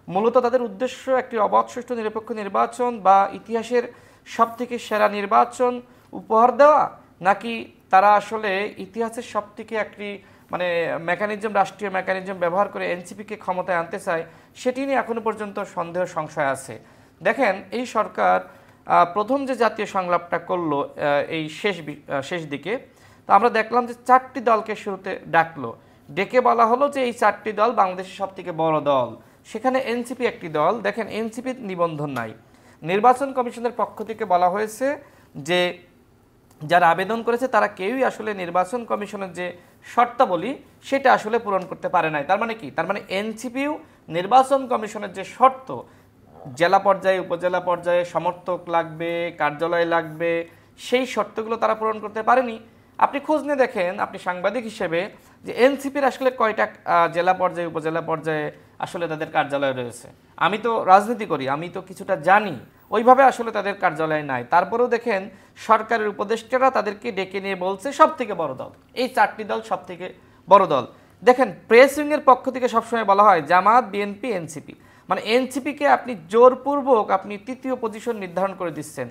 C: মূলত তাদের উদ্দেশ্য একটি অবাধ সুষ্ঠু নিরপেক্ষ নির্বাচন বা ইতিহাসের সবথেকে সেরা নির্বাচন উপহার দেওয়া, নাকি তারা আসলে ইতিহাসের সবথেকে একটি মানে মেকানিজম, রাষ্ট্রীয় মেকানিজম ব্যবহার করে এনসিপিকে ক্ষমতায় আনতে চায়, সেটি নিয়ে এখনো পর্যন্ত সন্দেহ সংশয় আছে। দেখেন এই সরকার প্রথম যে জাতীয় সংলাপটা করলো এই শেষ দিকে, তো আমরা দেখলাম যে 4টি দলকে শুরুতে ডাকলো, ডেকে বলা হলো যে এই 4টি দল বাংলাদেশের সবথেকে বড় দল, সেখানে এনসিপি একটি দল। দেখেন এনসিপির নিবন্ধন নাই। নির্বাচন কমিশনের পক্ষ থেকে বলা হয়েছে যে যারা আবেদন করেছে তারা কেউই আসলে নির্বাচন কমিশনের যে শর্তাবলী সেটা আসলে পূরণ করতে পারে নাই। তার মানে কি? তার মানে এনসিপিও নির্বাচন কমিশনের যে শর্ত, জেলা পর্যায়ে উপজেলা পর্যায়ে সমর্থক লাগবে, কার্যালয় লাগবে, সেই শর্তগুলো তারা পূরণ করতে পারেনি। আপনি খোঁজ নিয়ে দেখেন, আপনি সাংবাদিক হিসেবে, যে এনসিপির আসলে কয়টা জেলা পর্যায়ে উপজেলা পর্যায়ে আসলে তাদের কার্যালয় রয়েছে। আমি তো রাজনীতি করি, আমি তো কিছুটা জানি, ওইভাবে আসলে তাদের কার্যালয় নাই। তারপরেও দেখেন সরকারের উপদেষ্টারা তাদেরকে ডেকে নিয়ে বলছে সবথেকে বড় দল, এই 4টি দল সবথেকে বড় দল। দেখেন প্রেস উইংয়ের পক্ষ থেকে সবসময় বলা হয় জামাত, বিএনপি, এনসিপি, মানে এনসিপিকে আপনি জোরপূর্বক আপনি 3য় পজিশন নির্ধারণ করে দিচ্ছেন।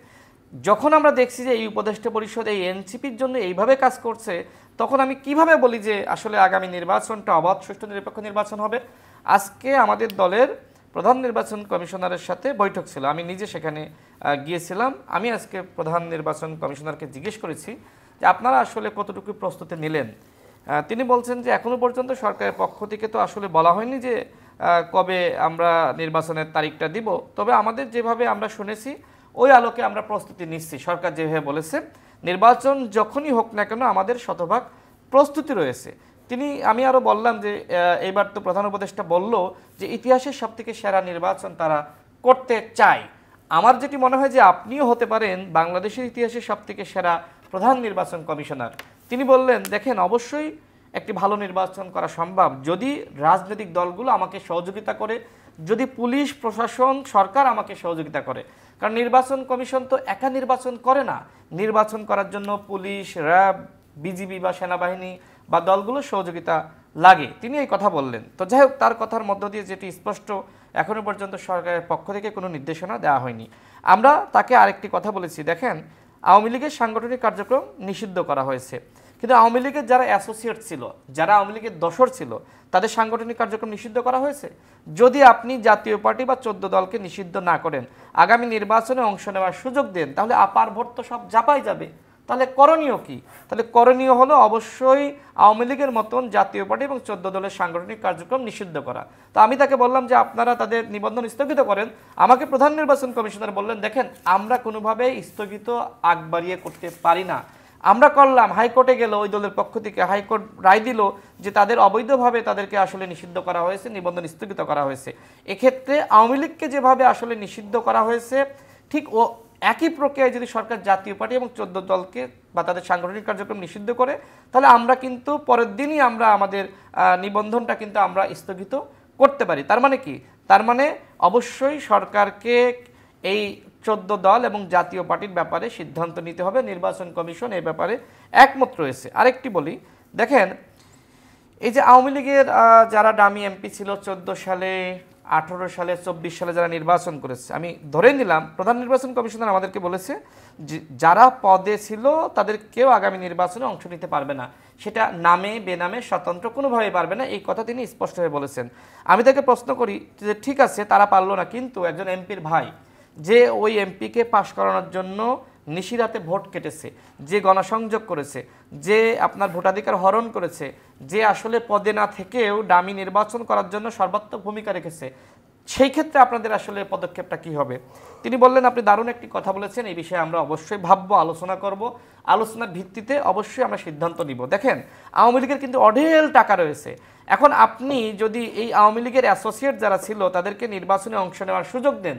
C: যখন আমরা দেখছি যে এই উপদেষ্টা পরিষদ এই এনসিপির জন্য এইভাবে কাজ করছে, তখন আমি কিভাবে বলি যে আসলে আগামী নির্বাচনটা অবাধ সুষ্ঠু নিরপেক্ষ নির্বাচন হবে? আজকে আমাদের দলের প্রধান নির্বাচন কমিশনারের সাথে বৈঠক ছিল, আমি নিজে সেখানে গিয়েছিলাম। আমি আজকে প্রধান নির্বাচন কমিশনারকে জিজ্ঞেস করেছি যে আপনারা আসলে কতটুকু প্রস্তুতি নিলেন। তিনি বলছেন যে এখনো পর্যন্ত সরকারের পক্ষ থেকে তো আসলে বলা হয়নি যে কবে আমরা নির্বাচনের তারিখটা দিব, তবে আমাদের যেভাবে আমরা শুনেছি ওই আলোকে আমরা প্রস্তুতি নিচ্ছি। সরকার যেভাবে বলেছে নির্বাচন যখনই হোক না কেন আমাদের শতভাগ প্রস্তুতি রয়েছে। আমি আরও বললাম যে এইবার তো প্রধান উপদেষ্টা বলল যে ইতিহাসের সবথেকে সেরা নির্বাচন তারা করতে চায়। আমার যেটি মনে হয় যে আপনিও হতে পারেন বাংলাদেশের ইতিহাসের সবথেকে সেরা প্রধান নির্বাচন কমিশনার। তিনি বললেন দেখেন অবশ্যই একটি ভালো নির্বাচন করা সম্ভব যদি রাজনৈতিক দলগুলো আমাকে সহযোগিতা করে, যদি পুলিশ প্রশাসন সরকার আমাকে সহযোগিতা করে। কারণ নির্বাচন কমিশন তো একা নির্বাচন করে না, নির্বাচন করার জন্য পুলিশ, র্যাব, বিজিবি বা সেনাবাহিনী বা দলগুলো সহযোগিতা লাগে। তিনি এই কথা বললেন। তো যাই হোক, তার কথার মধ্য দিয়ে যেটি স্পষ্ট, এখনো পর্যন্ত সরকারের পক্ষ থেকে কোনো নির্দেশনা দেওয়া হয়নি। আমরা তাকে আরেকটি কথা বলেছি, দেখেন আওয়ামী লীগের সাংগঠনিক কার্যক্রম নিষিদ্ধ করা হয়েছে, কিন্তু আওয়ামী লীগের যারা অ্যাসোসিয়েট ছিল, যারা আওয়ামী লীগের দোসর ছিল, তাদের সাংগঠনিক কার্যক্রম নিষিদ্ধ করা হয়েছে। যদি আপনি জাতীয় পার্টি বা 14 দলকে নিষিদ্ধ না করেন, আগামী নির্বাচনে অংশ নেওয়ার সুযোগ দেন, তাহলে আপার ভোট তো সব জাপাই যাবে। তাহলে করণীয় কি? তাহলে করণীয় হলো অবশ্যই আওয়ামী লীগের মতন জাতীয় পার্টি এবং 14 দলের সাংগঠনিক কার্যক্রম নিষিদ্ধ করা। তো আমি তাকে বললাম যে আপনারা তাদের নিবন্ধন স্থগিত করেন। আমাকে প্রধান নির্বাচন কমিশনার বললেন, দেখেন আমরা কোনোভাবেই স্থগিত আগ বাড়িয়ে করতে পারি না। আমরা করলাম, হাইকোর্টে গেল, ওই দলের পক্ষ থেকে হাইকোর্ট রায় দিল যে তাদের অবৈধভাবে তাদেরকে আসলে নিষিদ্ধ করা হয়েছে, নিবন্ধন স্থগিত করা হয়েছে। এক্ষেত্রে আওয়ামী লীগকে যেভাবে আসলে নিষিদ্ধ করা হয়েছে, ঠিক ও একই প্রক্রিয়ায় যদি সরকার জাতীয় পার্টি এবং 14 দলকে বা তাদের সাংগঠনিক কার্যক্রম নিষিদ্ধ করে, তাহলে আমরা কিন্তু পরের দিনই আমরা আমাদের নিবন্ধনটা কিন্তু আমরা স্থগিত করতে পারি। তার মানে কি? তার মানে অবশ্যই সরকারকে এই 14 দল এবং জাতীয় পার্টির ব্যাপারে সিদ্ধান্ত নিতে হবে। নির্বাচন কমিশন এই ব্যাপারে একমত রয়েছে। আরেকটি বলি, দেখেন এই যে আওয়ামী লীগের যারা ডামি এমপি ছিল 14 সালে, 18 সালে, 24 সালে যারা নির্বাচন করেছে, আমি ধরে নিলাম প্রধান নির্বাচন কমিশনার আমাদেরকে বলেছে যে যারা পদে ছিল তাদের কেউ আগামী নির্বাচনে অংশ নিতে পারবে না, সেটা নামে বেনামে স্বতন্ত্র কোনোভাবেই পারবে না, এই কথা তিনি স্পষ্টভাবে বলেছেন। আমি তাকে প্রশ্ন করি যে ঠিক আছে তারা পারলো না, কিন্তু একজন এমপির ভাই যে ওই এমপিকে পাশ করানোর জন্য নিশিরাতে ভোট কেটেছে, যে গণসংযোগ করেছে, যে আপনার ভোটাধিকার হরণ করেছে, যে আসলে পদে না থেকেও ডামি নির্বাচন করার জন্য সর্বাত্মক ভূমিকা রেখেছে, সেই ক্ষেত্রে আপনাদের আসলে পদক্ষেপটা কি হবে? তিনি বললেন, আপনি দারুণ একটি কথা বলেছেন, এই বিষয়ে আমরা অবশ্যই ভাববো, আলোচনা করব, আলোচনার ভিত্তিতে অবশ্যই আমরা সিদ্ধান্ত নিব। দেখেন আওয়ামী লীগের কিন্তু অঢেল টাকা রয়েছে। এখন আপনি যদি এই আওয়ামী লীগের অ্যাসোসিয়েট যারা ছিল তাদেরকে নির্বাচনে অংশ নেওয়ার সুযোগ দেন,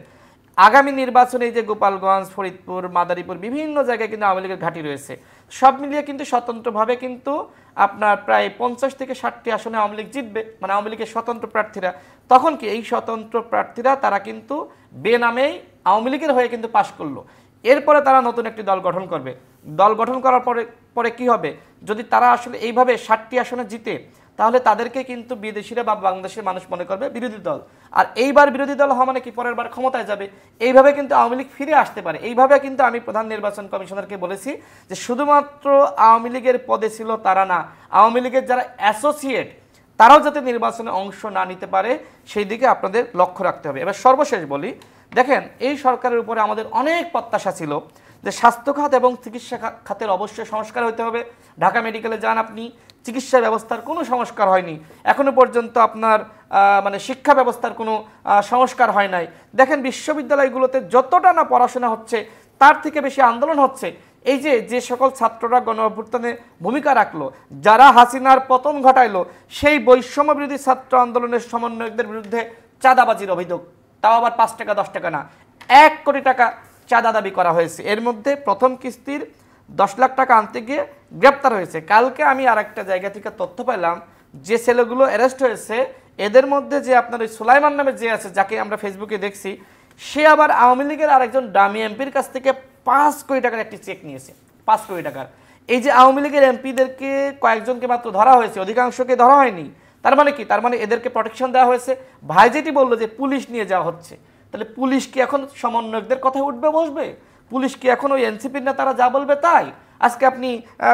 C: আগামী নির্বাচনে এই যে গোপালগঞ্জ, ফরিদপুর, মাদারীপুর বিভিন্ন জায়গায় কিন্তু আওয়ামী লীগের ঘাঁটি রয়েছে, সব মিলিয়ে কিন্তু স্বতন্ত্রভাবে কিন্তু আপনার প্রায় 50 থেকে 60টি আসনে আওয়ামী লীগ জিতবে, মানে আওয়ামী লীগের স্বতন্ত্র প্রার্থীরা। তখন কি এই স্বতন্ত্র প্রার্থীরা তারা কিন্তু বেনামেই আওয়ামী লীগের হয়ে কিন্তু পাশ করলো। এরপরে তারা নতুন একটি দল গঠন করবে। দল গঠন করার পরে কি হবে? যদি তারা আসলে এইভাবে 60টি আসনে জিতে, তাহলে তাদেরকে কিন্তু বিদেশিরা বা বাংলাদেশের মানুষ মনে করবে বিরোধী দল। আর এইবার বিরোধী দল হওয়া মানে কি পরের বার ক্ষমতায় যাবে। এইভাবে কিন্তু আওয়ামী লীগ ফিরে আসতে পারে। এইভাবে কিন্তু আমি প্রধান নির্বাচন কমিশনারকে বলেছি যে শুধুমাত্র আওয়ামী লীগের পদে ছিল তারা না, আওয়ামী লীগের যারা অ্যাসোসিয়েট তারাও যাতে নির্বাচনে অংশ না নিতে পারে সেই দিকে আপনাদের লক্ষ্য রাখতে হবে। এবার সর্বশেষ বলি, দেখেন এই সরকারের উপরে আমাদের অনেক প্রত্যাশা ছিল যে স্বাস্থ্য খাত এবং চিকিৎসা খাতের অবশ্যই সংস্কার হতে হবে। ঢাকা মেডিকেলে যান আপনি, চিকিৎসা ব্যবস্থার কোনো সংস্কার হয়নি এখনো পর্যন্ত, আপনার মানে শিক্ষা ব্যবস্থার কোনো সংস্কার হয় নাই। দেখেন বিশ্ববিদ্যালয়গুলোতে যতটা না পড়াশোনা হচ্ছে তার থেকে বেশি আন্দোলন হচ্ছে। এই যে সকল ছাত্ররা গণ অভ্যুত্থানে ভূমিকা রাখলো, যারা হাসিনার পতন ঘটাইলো, সেই বৈষম্য বিরোধী ছাত্র আন্দোলনের সমন্বয়কদের বিরুদ্ধে চাঁদাবাজির অভিযোগ, তাও আবার 5 টাকা 10 টাকা না, 1 কোটি টাকা চাঁদা দাবি করা হয়েছে। এর মধ্যে প্রথম কিস্তির 10 লাখ টাকা আনতে গিয়ে গ্রেপ্তার হয়েছে। কালকে আমি আরেকটা জায়গা থেকে তথ্য পেলাম, যে ছেলেগুলো অ্যারেস্ট হয়েছে এদের মধ্যে যে আপনার ওই সুলাইমান নামে যে আছে, যাকে আমরা ফেসবুকে দেখছি, সে আবার আওয়ামী লীগের আরেকজন ডামি এমপির কাছ থেকে 5 কোটি টাকার একটি চেক নিয়েছে, 5 কোটি টাকার। এই যে আওয়ামী লীগের এমপিদেরকে কয়েকজনকে মাত্র ধরা হয়েছে, অধিকাংশকে ধরা হয়নি। তার মানে কি? তার মানে এদেরকে প্রোটেকশন দেওয়া হয়েছে। ভাই যেটি বললো যে পুলিশ নিয়ে যাওয়া হচ্ছে, তাহলে পুলিশ কি এখন সমন্বয়কদের কথায় উঠবে বসবে? পুলিশ কি এখন ওই এনসিপির নেতারা যা বলবে তাই? আজকে আপনি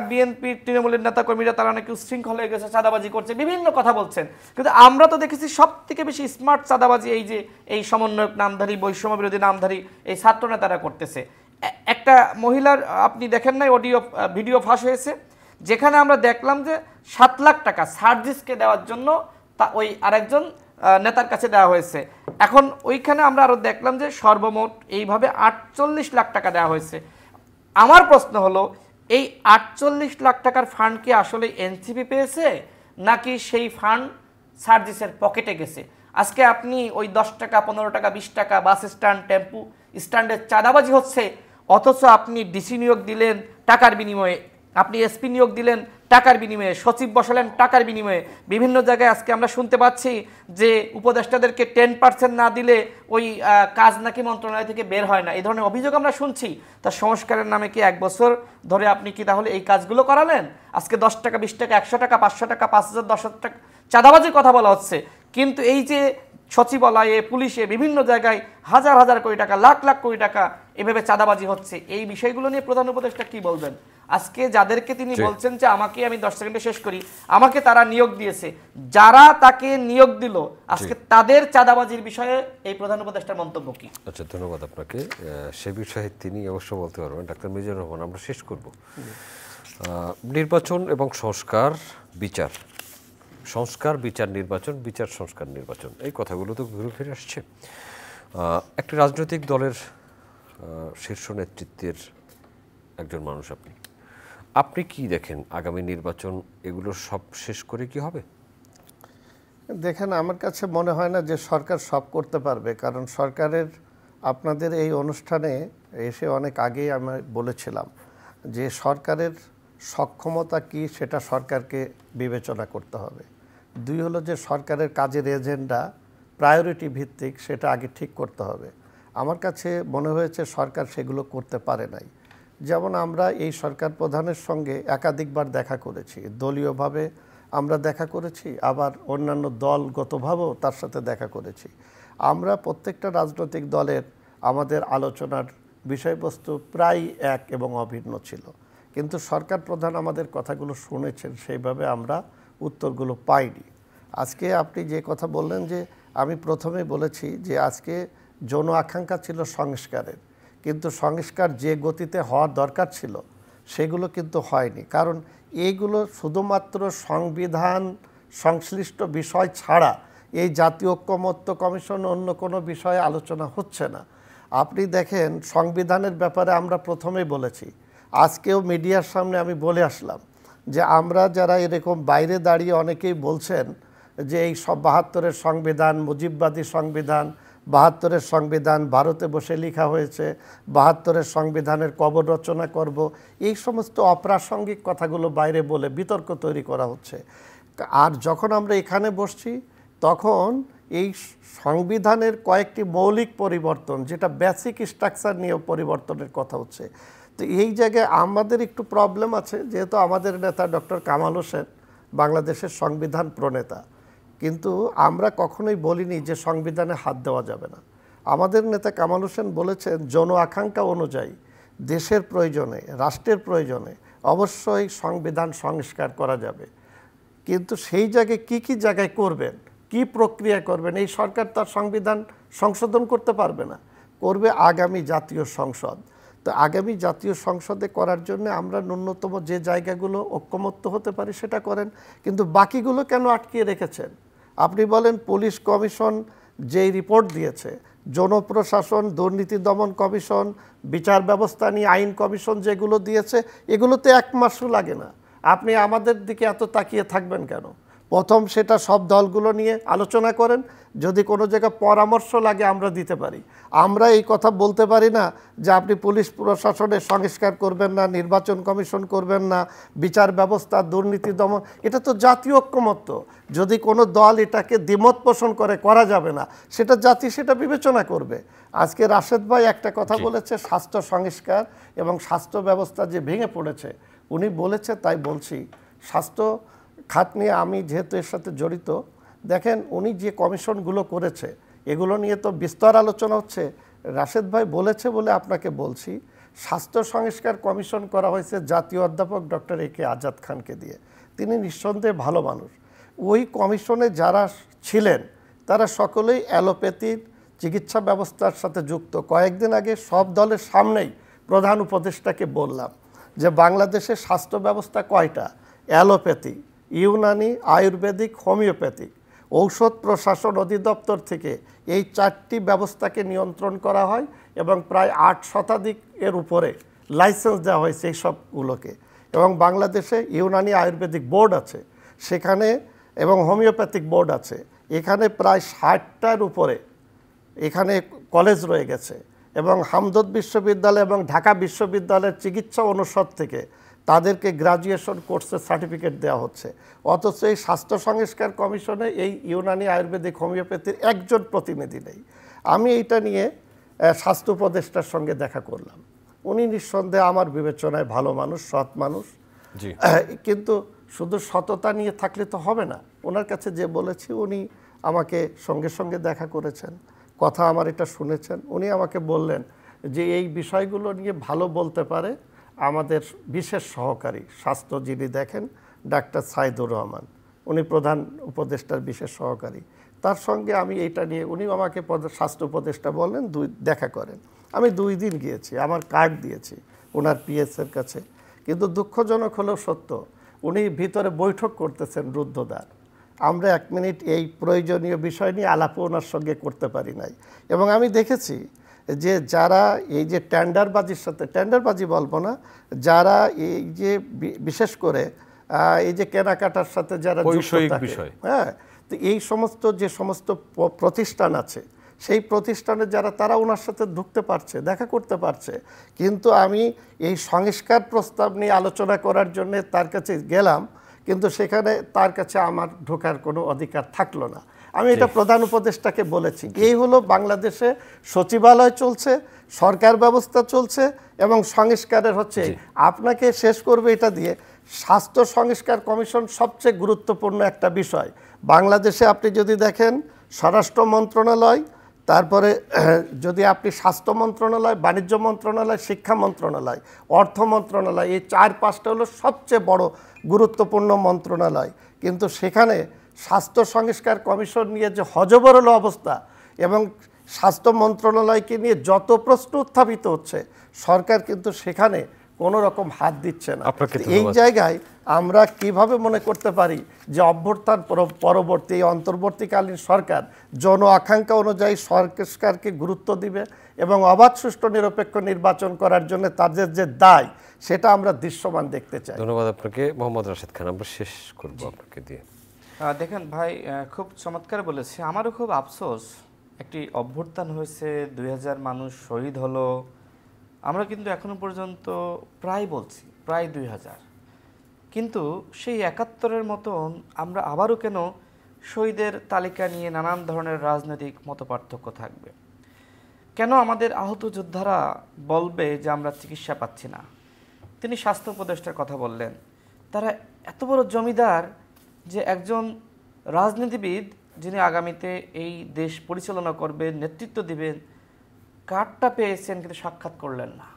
C: বিএনপি তৃণমূলের নেতা কর্মীরা তারা নাকি উচ্ছৃঙ্খল হয়ে গেছে, চাঁদাবাজি করছে, বিভিন্ন কথা বলছেন, কিন্তু আমরা তো দেখেছি সব থেকে বেশি স্মার্ট চাঁদাবাজি এই যে এই সমন্বয়ক নামধারী, বৈষম্য বিরোধী নামধারী এই ছাত্র নেতারা করতেছে। একটা মহিলার আপনি দেখেন নাই ভিডিও ফাঁস হয়েছে, যেখানে আমরা দেখলাম যে 7 লাখ টাকা সার্জিসকে দেওয়ার জন্য তা ওই আরেকজন নেতার কাছে দেওয়া হয়েছে। এখন ওইখানে আমরা আরও দেখলাম যে সর্বমোট এইভাবে 48 লাখ টাকা দেওয়া হয়েছে। আমার প্রশ্ন হলো, এই 48 লাখ টাকার ফান্ড কি আসলে এনসিপি পেয়েছে, নাকি সেই ফান্ড সার্জিসের পকেটে গেছে? আজকে আপনি ওই 10 টাকা 15 টাকা 20 টাকা বাস স্ট্যান্ড, টেম্পু স্ট্যান্ডের চাঁদাবাজি হচ্ছে, অথচ আপনি ডিসি নিয়োগ দিলেন টাকার বিনিময়ে, আপনি এসপি নিয়োগ দিলেন টাকার বিনিময়ে, সচিব বসালেন টাকার বিনিময়ে। বিভিন্ন জায়গায় আজকে আমরা শুনতে পাচ্ছি যে উপদেষ্টাদেরকে 10% না দিলে ওই কাজ নাকি মন্ত্রণালয় থেকে বের হয় না, এই ধরনের অভিযোগ আমরা শুনছি। তা সংস্কারের নামে কি 1 বছর ধরে আপনি কি তাহলে এই কাজগুলো করালেন? আজকে 10 টাকা 20 টাকা 100 টাকা 500 টাকা 5000 10,000 টাকা চাঁদাবাজির কথা বলা হচ্ছে, কিন্তু এই যে
D: সচিবালয়ে, পুলিশে, বিভিন্ন জায়গায় হাজার হাজার কোটি টাকা, লাখ লাখ কোটি টাকা এভাবে চাঁদাবাজি হচ্ছে। এই বিষয়গুলো নিয়ে প্রধান উপদেষ্টা কি বলবেন? আজকে যাদেরকে তিনি বলছেন যে আমাকে, আমি 10 সেকেন্ডে শেষ করি, আমাকে তারা নিয়োগ দিয়েছে, যারা তাকে নিয়োগ দিল আজকে তাদের চাঁদাবাজির বিষয়ে এই প্রধান উপদেষ্টার মন্তব্য কি?
A: আচ্ছা, ধন্যবাদ আপনাকে। সে বিষয়ে তিনি অবশ্য বলতে পারবেন। ডাক্তার মিজানুর রহমান, আমরা শেষ করব। নির্বাচন এবং সংস্কার, বিচার, সংস্কার, বিচার, নির্বাচন, বিচার, সংস্কার, নির্বাচন, এই কথাগুলো তো ঘুরে ফিরে আসছে। একটি রাজনৈতিক দলের শীর্ষ নেতৃত্বের একজন মানুষ আপনি, আপনি কি দেখেন আগামী নির্বাচন এগুলো সব শেষ করে কি হবে?
B: দেখেন, আমার কাছে মনে হয় না যে সরকার সব করতে পারবে, কারণ সরকারের, আপনাদের এই অনুষ্ঠানে এসে অনেক আগেই আমি বলেছিলাম যে সরকারের সক্ষমতা কি সেটা সরকারকে বিবেচনা করতে হবে। দুই হলো যে সরকারের কাজের এজেন্ডা প্রায়োরিটি ভিত্তিক, সেটা আগে ঠিক করতে হবে। আমার কাছে মনে হয়েছে সরকার সেগুলো করতে পারে নাই। যেমন আমরা এই সরকার প্রধানের সঙ্গে একাধিকবার দেখা করেছি, দলীয়ভাবে আমরা দেখা করেছি, আবার অন্যান্য দলগতভাবেও তার সাথে দেখা করেছি। আমরা প্রত্যেকটা রাজনৈতিক দলের আমাদের আলোচনার বিষয়বস্তু প্রায় এক এবং অভিন্ন ছিল, কিন্তু সরকার প্রধান আমাদের কথাগুলো শুনেছেন, সেইভাবে আমরা উত্তরগুলো পাইনি। আজকে আপনি যে কথা বললেন, যে আমি প্রথমে বলেছি যে আজকে জন আকাঙ্ক্ষা ছিল সংস্কারের, কিন্তু সংস্কার যে গতিতে হওয়ার দরকার ছিল সেগুলো কিন্তু হয়নি। কারণ এইগুলো শুধুমাত্র সংবিধান সংশ্লিষ্ট বিষয় ছাড়া এই জাতীয় ঐকমত্য কমিশন অন্য কোনো বিষয়ে আলোচনা হচ্ছে না। আপনি দেখেন, সংবিধানের ব্যাপারে আমরা প্রথমেই বলেছি, আজকেও মিডিয়ার সামনে আমি বলে আসলাম যে আমরা যারা এরকম বাইরে দাঁড়িয়ে অনেকেই বলছেন যে এই সব ৭২-এর সংবিধান মুজিববাদী সংবিধান, ৭২-এর সংবিধান ভারতে বসে লেখা হয়েছে, ৭২-এর সংবিধানের কবর রচনা করব, এই সমস্ত অপ্রাসঙ্গিক কথাগুলো বাইরে বলে বিতর্ক তৈরি করা হচ্ছে। আর যখন আমরা এখানে বসছি তখন এই সংবিধানের কয়েকটি মৌলিক পরিবর্তন, যেটা বেসিক স্ট্রাকচার নিয়ে পরিবর্তনের কথা হচ্ছে। তো এই জায়গায় আমাদের একটু প্রবলেম আছে, যেহেতু আমাদের নেতা ডক্টর কামাল হোসেন বাংলাদেশের সংবিধান প্রণেতা, কিন্তু আমরা কখনোই বলিনি যে সংবিধানে হাত দেওয়া যাবে না। আমাদের নেতা কামাল হোসেন বলেছেন জন আকাঙ্ক্ষা অনুযায়ী দেশের প্রয়োজনে, রাষ্ট্রের প্রয়োজনে অবশ্যই সংবিধান সংস্কার করা যাবে, কিন্তু সেই জায়গায় কি জায়গায় করবেন, কি প্রক্রিয়া করবেন, এই সরকার তার সংবিধান সংশোধন করতে পারবে না, করবে আগামী জাতীয় সংসদ। তো আগামী জাতীয় সংসদে করার জন্য আমরা ন্যূনতম যে জায়গাগুলো ঐক্যমত্য হতে পারি সেটা করেন, কিন্তু বাকিগুলো কেন আটকিয়ে রেখেছেন? আপনি বলেন পুলিশ কমিশন যেই রিপোর্ট দিয়েছে, জনপ্রশাসন দুর্নীতি দমন কমিশন, বিচার ব্যবস্থা নিয়ে আইন কমিশন যেগুলো দিয়েছে, এগুলোতে 1 মাসও লাগে না। আপনি আমাদের দিকে এত তাকিয়ে থাকবেন কেন? প্রথম সেটা সব দলগুলো নিয়ে আলোচনা করেন, যদি কোনো জায়গায় পরামর্শ লাগে আমরা দিতে পারি। আমরা এই কথা বলতে পারি না যে আপনি পুলিশ প্রশাসনের সংস্কার করবেন না, নির্বাচন কমিশন করবেন না, বিচার ব্যবস্থা, দুর্নীতি দমন, এটা তো জাতীয় ঐক্যমত্য। যদি কোনো দল এটাকে দ্বিমত পোষণ করে করা যাবে না, সেটা জাতি সেটা বিবেচনা করবে। আজকে রাশেদ ভাই একটা কথা বলেছে, স্বাস্থ্য সংস্কার এবং স্বাস্থ্য ব্যবস্থা যে ভেঙে পড়েছে, উনি বলেছে, তাই বলছি, স্বাস্থ্য খাত নিয়ে আমি যেহেতু এর সাথে জড়িত, দেখেন উনি যে কমিশনগুলো করেছে এগুলো নিয়ে তো বিস্তর আলোচনা হচ্ছে। রাশেদ ভাই বলেছে বলে আপনাকে বলছি, স্বাস্থ্য সংস্কার কমিশন করা হয়েছে জাতীয় অধ্যাপক ডক্টর AK আজাদ খানকে দিয়ে। তিনি নিঃসন্দেহে ভালো মানুষ। ওই কমিশনে যারা ছিলেন তারা সকলেই অ্যালোপ্যাথির চিকিৎসা ব্যবস্থার সাথে যুক্ত। কয়েকদিন আগে সব দলের সামনেই প্রধান উপদেষ্টাকে বললাম যে বাংলাদেশের স্বাস্থ্য ব্যবস্থা কয়টা? Allopathy, Unani, Ayurvedic, homeopathic. ঔষধ প্রশাসন অধিদপ্তর থেকে এই 4টি ব্যবস্থাকে নিয়ন্ত্রণ করা হয় এবং প্রায় 8 শতাধিক এর উপরে লাইসেন্স দেওয়া হয়েছে এই সবগুলোকে। এবং বাংলাদেশে ইউনানি আয়ুর্বেদিক বোর্ড আছে সেখানে, এবং হোমিওপ্যাথিক বোর্ড আছে। এখানে প্রায় 60টার উপরে এখানে কলেজ রয়ে গেছে, এবং হামদর্দ বিশ্ববিদ্যালয় এবং ঢাকা বিশ্ববিদ্যালয়ের চিকিৎসা অনুষদ থেকে তাদেরকে গ্র্যাজুয়েশন কোর্সের সার্টিফিকেট দেওয়া হচ্ছে। অথচ এই স্বাস্থ্য সংস্কার কমিশনে এই ইউনানি আয়ুর্বেদিক হোমিওপ্যাথির একজন প্রতিনিধি নেই। আমি এইটা নিয়ে স্বাস্থ্য উপদেষ্টার সঙ্গে দেখা করলাম। উনি নিঃসন্দেহে আমার বিবেচনায় ভালো মানুষ, সৎ মানুষ, কিন্তু শুধু সততা নিয়ে থাকলে তো হবে না। ওনার কাছে যে বলেছি, উনি আমাকে সঙ্গে সঙ্গে দেখা করেছেন, কথা আমার এটা শুনেছেন। উনি আমাকে বললেন যে এই বিষয়গুলো নিয়ে ভালো বলতে পারে আমাদের বিশেষ সহকারী স্বাস্থ্য যিনি দেখেন ডাক্তার সাইদুর রহমান, উনি প্রধান উপদেষ্টার বিশেষ সহকারী। তার সঙ্গে আমি এটা নিয়ে, উনি আমাকে স্বাস্থ্য উপদেষ্টা বললেন দেখা করেন। আমি 2 দিন গিয়েছি, আমার কার্ড দিয়েছি ওনার পিএসের কাছে। কিন্তু দুঃখজনক হলেও সত্য, উনি ভিতরে বৈঠক করতেছেন রুদ্ধদ্বার। আমরা 1 মিনিট এই প্রয়োজনীয় বিষয় নিয়ে আলাপ ওনার সঙ্গে করতে পারি নাই। এবং আমি দেখেছি যে যারা এই যে টেন্ডারবাজির সাথে, টেন্ডারবাজি বলবো না, যারা এই যে বিশেষ করে এই যে কেনাকাটার সাথে যারা যুক্ত থাকে, হ্যাঁ, তো এই সমস্ত যে সমস্ত প্রতিষ্ঠান আছে সেই প্রতিষ্ঠানে যারা, তারা ওনার সাথে ঢুকতে পারছে, দেখা করতে পারছে। কিন্তু আমি এই সংস্কার প্রস্তাব নিয়ে আলোচনা করার জন্য তার কাছে গেলাম, কিন্তু সেখানে তার কাছে আমার ঢোকার কোনো অধিকার থাকলো না। আমি এটা প্রধান উপদেষ্টাকে বলেছি। এই হলো বাংলাদেশে সচিবালয় চলছে, সরকার ব্যবস্থা চলছে এবং সংস্কারের হচ্ছে। আপনাকে শেষ করবে এটা দিয়ে, স্বাস্থ্য সংস্কার কমিশন সবচেয়ে গুরুত্বপূর্ণ একটা বিষয় বাংলাদেশে। আপনি যদি দেখেন স্বরাষ্ট্র মন্ত্রণালয়, তারপরে যদি আপনি স্বাস্থ্য মন্ত্রণালয়, বাণিজ্য মন্ত্রণালয়, শিক্ষা মন্ত্রণালয়, অর্থ মন্ত্রণালয়, এই 4-5টা হলো সবচেয়ে বড় গুরুত্বপূর্ণ মন্ত্রণালয়। কিন্তু সেখানে স্বাস্থ্য সংস্কার কমিশন নিয়ে যে হযবরল অবস্থা এবং স্বাস্থ্য মন্ত্রণালয়কে নিয়ে যত প্রশ্ন উত্থাপিত হচ্ছে, সরকার কিন্তু সেখানে কোনো রকম হাত দিচ্ছে না। এই জায়গায় আমরা কিভাবে মনে করতে পারি যে অভ্যুত্থান পরবর্তী অন্তর্বর্তীকালীন সরকার জন আকাঙ্ক্ষা অনুযায়ী সংস্কারকে গুরুত্ব দিবে এবং অবাধ, সুষ্ঠু, নিরপেক্ষ নির্বাচন করার জন্য তাদের যে দায়, সেটা আমরা দৃশ্যমান দেখতে চাই।
A: ধন্যবাদ আপনাকে। মোহাম্মদ রাশেদ খান, আমরা শেষ করবো আপনাকে দিয়ে।
C: দেখেন ভাই, খুব চমৎকার বলেছে। আমারও খুব আফসোস, একটি অভ্যুত্থান হয়েছে, 2000 মানুষ শহীদ হলো। আমরা কিন্তু এখনো পর্যন্ত প্রায় বলছি প্রায় 2000, কিন্তু সেই 71-এর মতন আমরা আবারও কেন শহীদের তালিকা নিয়ে নানান ধরনের রাজনৈতিক মতপার্থক্য থাকবে? কেন আমাদের আহত যোদ্ধারা বলবে যে আমরা চিকিৎসা পাচ্ছি না? তিনি স্বাস্থ্য উপদেষ্টার কথা বললেন, তারা এত বড় জমিদার যে একজন রাজনীতিবিদ যিনি আগামীতে এই দেশ পরিচালনা করবেন, নেতৃত্ব দিবেন, কার্ডটা পেয়েছেন কিন্তু সাক্ষাৎ করলেন না।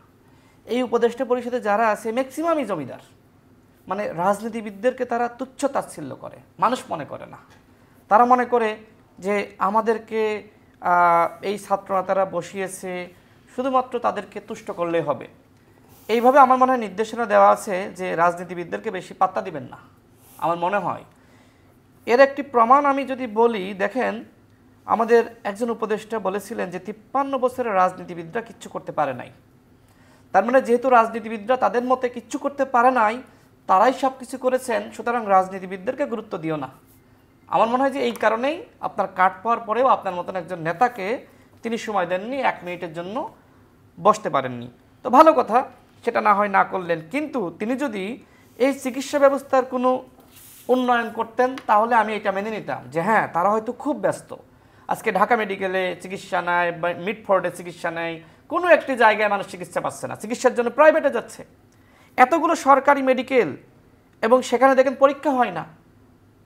C: এই উপদেষ্টা পরিষদে যারা আছে ম্যাক্সিমামই জমিদার, মানে রাজনীতিবিদদেরকে তারা তুচ্ছ তাচ্ছিল্য করে, মানুষ মনে করে না। তারা মনে করে যে আমাদেরকে এই ছাত্ররা তারা বসিয়েছে, শুধুমাত্র তাদেরকে তুষ্ট করলেই হবে। এইভাবে আমার মনে হয় নির্দেশনা দেওয়া আছে যে রাজনীতিবিদদেরকে বেশি পাত্তা দিবেন না, আমার মনে হয়। এর একটি প্রমাণ আমি যদি বলি, দেখেন আমাদের একজন উপদেষ্টা বলেছিলেন যে 53 বছরের রাজনীতিবিদরা কিচ্ছু করতে পারে নাই। তার মানে যেহেতু রাজনীতিবিদরা তাদের মতে কিচ্ছু করতে পারে নাই, তারাই সব কিছু করেছেন, সুতরাং রাজনীতিবিদদেরকে গুরুত্ব দিও না। আমার মনে হয় যে এই কারণেই আপনার কাট পাওয়ার পরেও আপনার মতন একজন নেতাকে তিনি সময় দেননি, 1 মিনিটের জন্য বসতে পারেননি। তো ভালো কথা, সেটা না হয় না করলেন, কিন্তু তিনি যদি এই চিকিৎসা ব্যবস্থার কোনো উন্নয়ন করতেন তাহলে আমি এটা মেনে নিতাম যে হ্যাঁ, তারা হয়তো খুব ব্যস্ত, আজকে ঢাকা মেডিকেলে চিকিৎসা নেয় বা মিডফোর্ডে চিকিৎসা নেয়, কোনো একটি জায়গায় মানুষ চিকিৎসা পাচ্ছে না, চিকিৎসার জন্য প্রাইভেটে যাচ্ছে। এতগুলো সরকারি মেডিকেল এবং সেখানে দেখেন পরীক্ষা হয় না,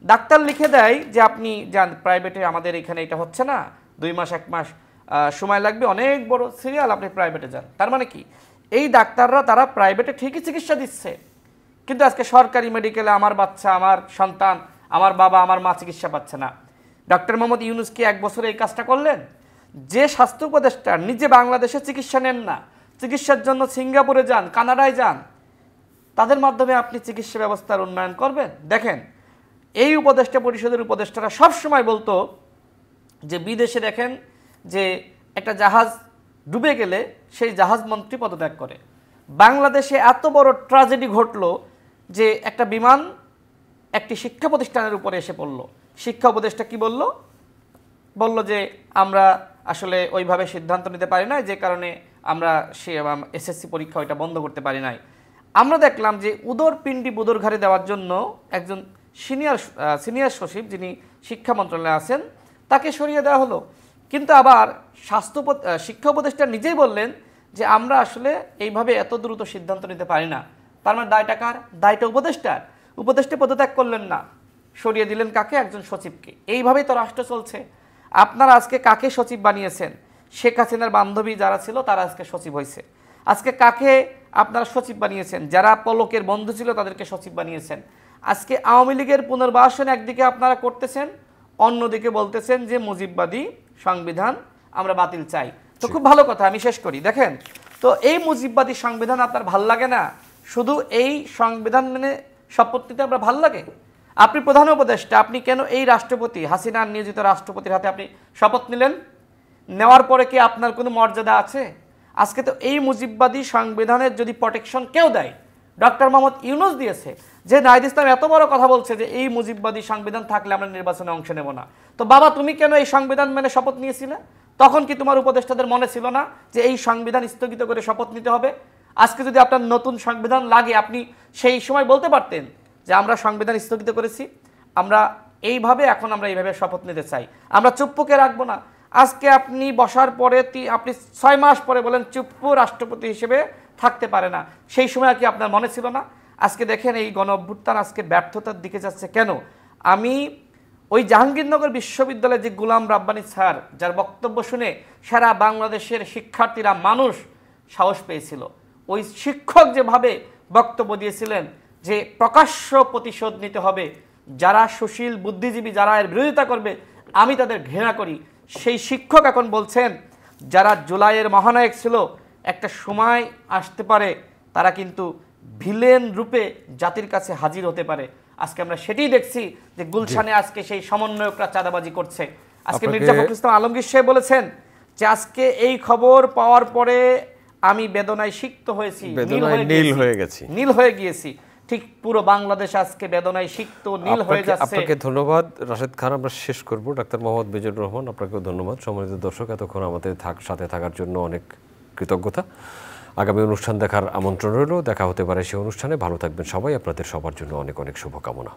C: ডাক্তার লিখে দেয় যে আপনি যান প্রাইভেটে, আমাদের এখানে এটা হচ্ছে না, 2 মাস 1 মাস সময় লাগবে, অনেক বড় সিরিয়াল, আপনি প্রাইভেটে যান। তার মানে কি, এই ডাক্তাররা তারা প্রাইভেটে ঠিকই চিকিৎসা দিচ্ছে, কিন্তু আজকে সরকারি মেডিকেলে আমার বাচ্চা, আমার সন্তান, আমার বাবা, আমার মা চিকিৎসা পাচ্ছে না। ডক্টর মোহাম্মদ ইউনূস কি 1 বছরে এই কাজটা করলেন? যে স্বাস্থ্য উপদেষ্টা নিজে বাংলাদেশে চিকিৎসা নেন না, চিকিৎসার জন্য সিঙ্গাপুরে যান, কানাডায় যান, তাদের মাধ্যমে আপনি চিকিৎসা ব্যবস্থার উন্নয়ন করবেন? দেখেন, এই উপদেষ্টা পরিষদের উপদেষ্টারা সব সময় বলতো যে বিদেশে দেখেন যে একটা জাহাজ ডুবে গেলে সেই জাহাজ মন্ত্রী পদত্যাগ করে। বাংলাদেশে এত বড় ট্র্যাজেডি ঘটলো যে একটা বিমান একটি শিক্ষা প্রতিষ্ঠানের উপরে এসে পড়লো, শিক্ষা উপদেষ্টা কি বলল? বলল যে আমরা আসলে ওইভাবে সিদ্ধান্ত নিতে পারি না, যে কারণে আমরা এসএসসি পরীক্ষা ওইটা বন্ধ করতে পারি নাই। আমরা দেখলাম যে উদরপিণ্ডি বুদর ঘাড়ে দেওয়ার জন্য একজন সিনিয়র সচিব যিনি শিক্ষা মন্ত্রণালয়ে আছেন তাকে সরিয়ে দেওয়া হলো, কিন্তু আবার শিক্ষা উপদেষ্টা নিজেই বললেন যে আমরা আসলে এইভাবে এত দ্রুত সিদ্ধান্ত নিতে পারি না। তার মানে দায়টা কার? দায়টা উপদেষ্টার। উপদেষ্টা পদত্যাগ করলেন না,
D: সরিয়ে দিলেন কাকে? একজন সচিবকে। এইভাবেই তো রাষ্ট্র চলছে। আপনারা আজকে কাকে সচিব বানিয়েছেন? শেখ হাসিনার বান্ধবী যারা ছিল তারা আজকে সচিব হয়েছে। আজকে কাকে আপনারা সচিব বানিয়েছেন? যারা পলকের বন্ধু ছিল তাদেরকে সচিব বানিয়েছেন। আজকে আওয়ামী লীগের পুনর্বাসন একদিকে আপনারা করতেছেন, অন্যদিকে বলতেছেন যে মুজিববাদী সংবিধান আমরা বাতিল চাই। তো খুব ভালো কথা, আমি শেষ করি। দেখেন, তো এই মুজিববাদী সংবিধান আপনার ভাল লাগে না? শুধু এই সংবিধান মেনে শপথ নিতে আপনার ভাল লাগে? আপনি প্রধান উপদেষ্টা, আপনি কেন এই রাষ্ট্রপতি হাসিনার নিয়োজিত রাষ্ট্রপতির হাতে আপনি শপথ নিলেন? নেওয়ার পরে কি আপনার কোনো মর্যাদা আছে? আজকে তো এই মুজিববাদী সংবিধানের যদি প্রোটেকশন কেউ দেয়, ডক্টর মোহাম্মদ ইউনূস দিয়েছে। যে নাহিদ ইসলাম এত বড় কথা বলছে যে এই মুজিববাদী সংবিধান থাকলে আমরা নির্বাচনে অংশ নেব না। তো বাবা, তুমি কেন এই সংবিধান মেনে শপথ নিয়েছিলে? তখন কি তোমার উপদেষ্টাদের মনে ছিল না যে এই সংবিধান স্থগিত করে শপথ নিতে হবে? আজকে যদি আপনার নতুন সংবিধান লাগে, আপনি সেই সময় বলতে পারতেন যে আমরা সংবিধান স্থগিত করেছি, আমরা এইভাবে, এখন আমরা এইভাবে শপথ নিতে চাই, আমরা চুপ্পুকে রাখবো না। আজকে আপনি বসার পরে আপনি 6 মাস পরে বলেন চুপ্পু রাষ্ট্রপতি হিসেবে থাকতে পারে না। সেই সময় কি আপনার মনে ছিল না? আজকে দেখেন এই গণ অভ্যুত্থান আজকে ব্যর্থতার দিকে যাচ্ছে কেন? আমি ওই জাহাঙ্গীরনগর বিশ্ববিদ্যালয়ের যে গোলাম রাব্বানী স্যার, যার বক্তব্য শুনে সারা বাংলাদেশের শিক্ষার্থীরা, মানুষ সাহস পেয়েছিল। ওই শিক্ষক যেভাবে বক্তব্য দিয়েছিলেন যে প্রকাশ্য প্রতিশোধ নিতে হবে, যারা সুশীল বুদ্ধিজীবী, যারা এর বিরোধিতা করবে আমি তাদের ঘৃণা করি, সেই শিক্ষক এখন বলছেন যারা জুলাইয়ের মহানায়ক ছিল, একটা সময় আসতে পারে তারা কিন্তু ভিলেন রূপে জাতির কাছে হাজির হতে পারে। আজকে আমরা সেটাই দেখছি যে গুলশানে আজকে সেই সমন্বয়করা চাঁদাবাজি করছে। আজকে মির্জা ফখরুল ইসলাম আলমগীর সাহেব বলেছেন যে আজকে এই খবর পাওয়ার পরে আমি বেদনায় সিক্ত হয়েছি, নীল হয়ে গিয়েছি। ঠিক পুরো বাংলাদেশ আজকে বেদনায় সিক্ত, নীল হয়ে যাচ্ছে।
A: আপনাকে ধন্যবাদ রাশেদ খান। আমরা শেষ করব। ডাক্তার মোহাম্মদ মিজানুর রহমান, আপনাকেও ধন্যবাদ। সম্মানিত দর্শক, এতক্ষণ আমাদের সাথে থাকার জন্য অনেক কৃতজ্ঞতা। আগামী অনুষ্ঠান দেখার আমন্ত্রণ রইল। দেখা হতে পারে সেই অনুষ্ঠানে। ভালো থাকবেন সবাই। আপনাদের সবার জন্য অনেক অনেক শুভকামনা।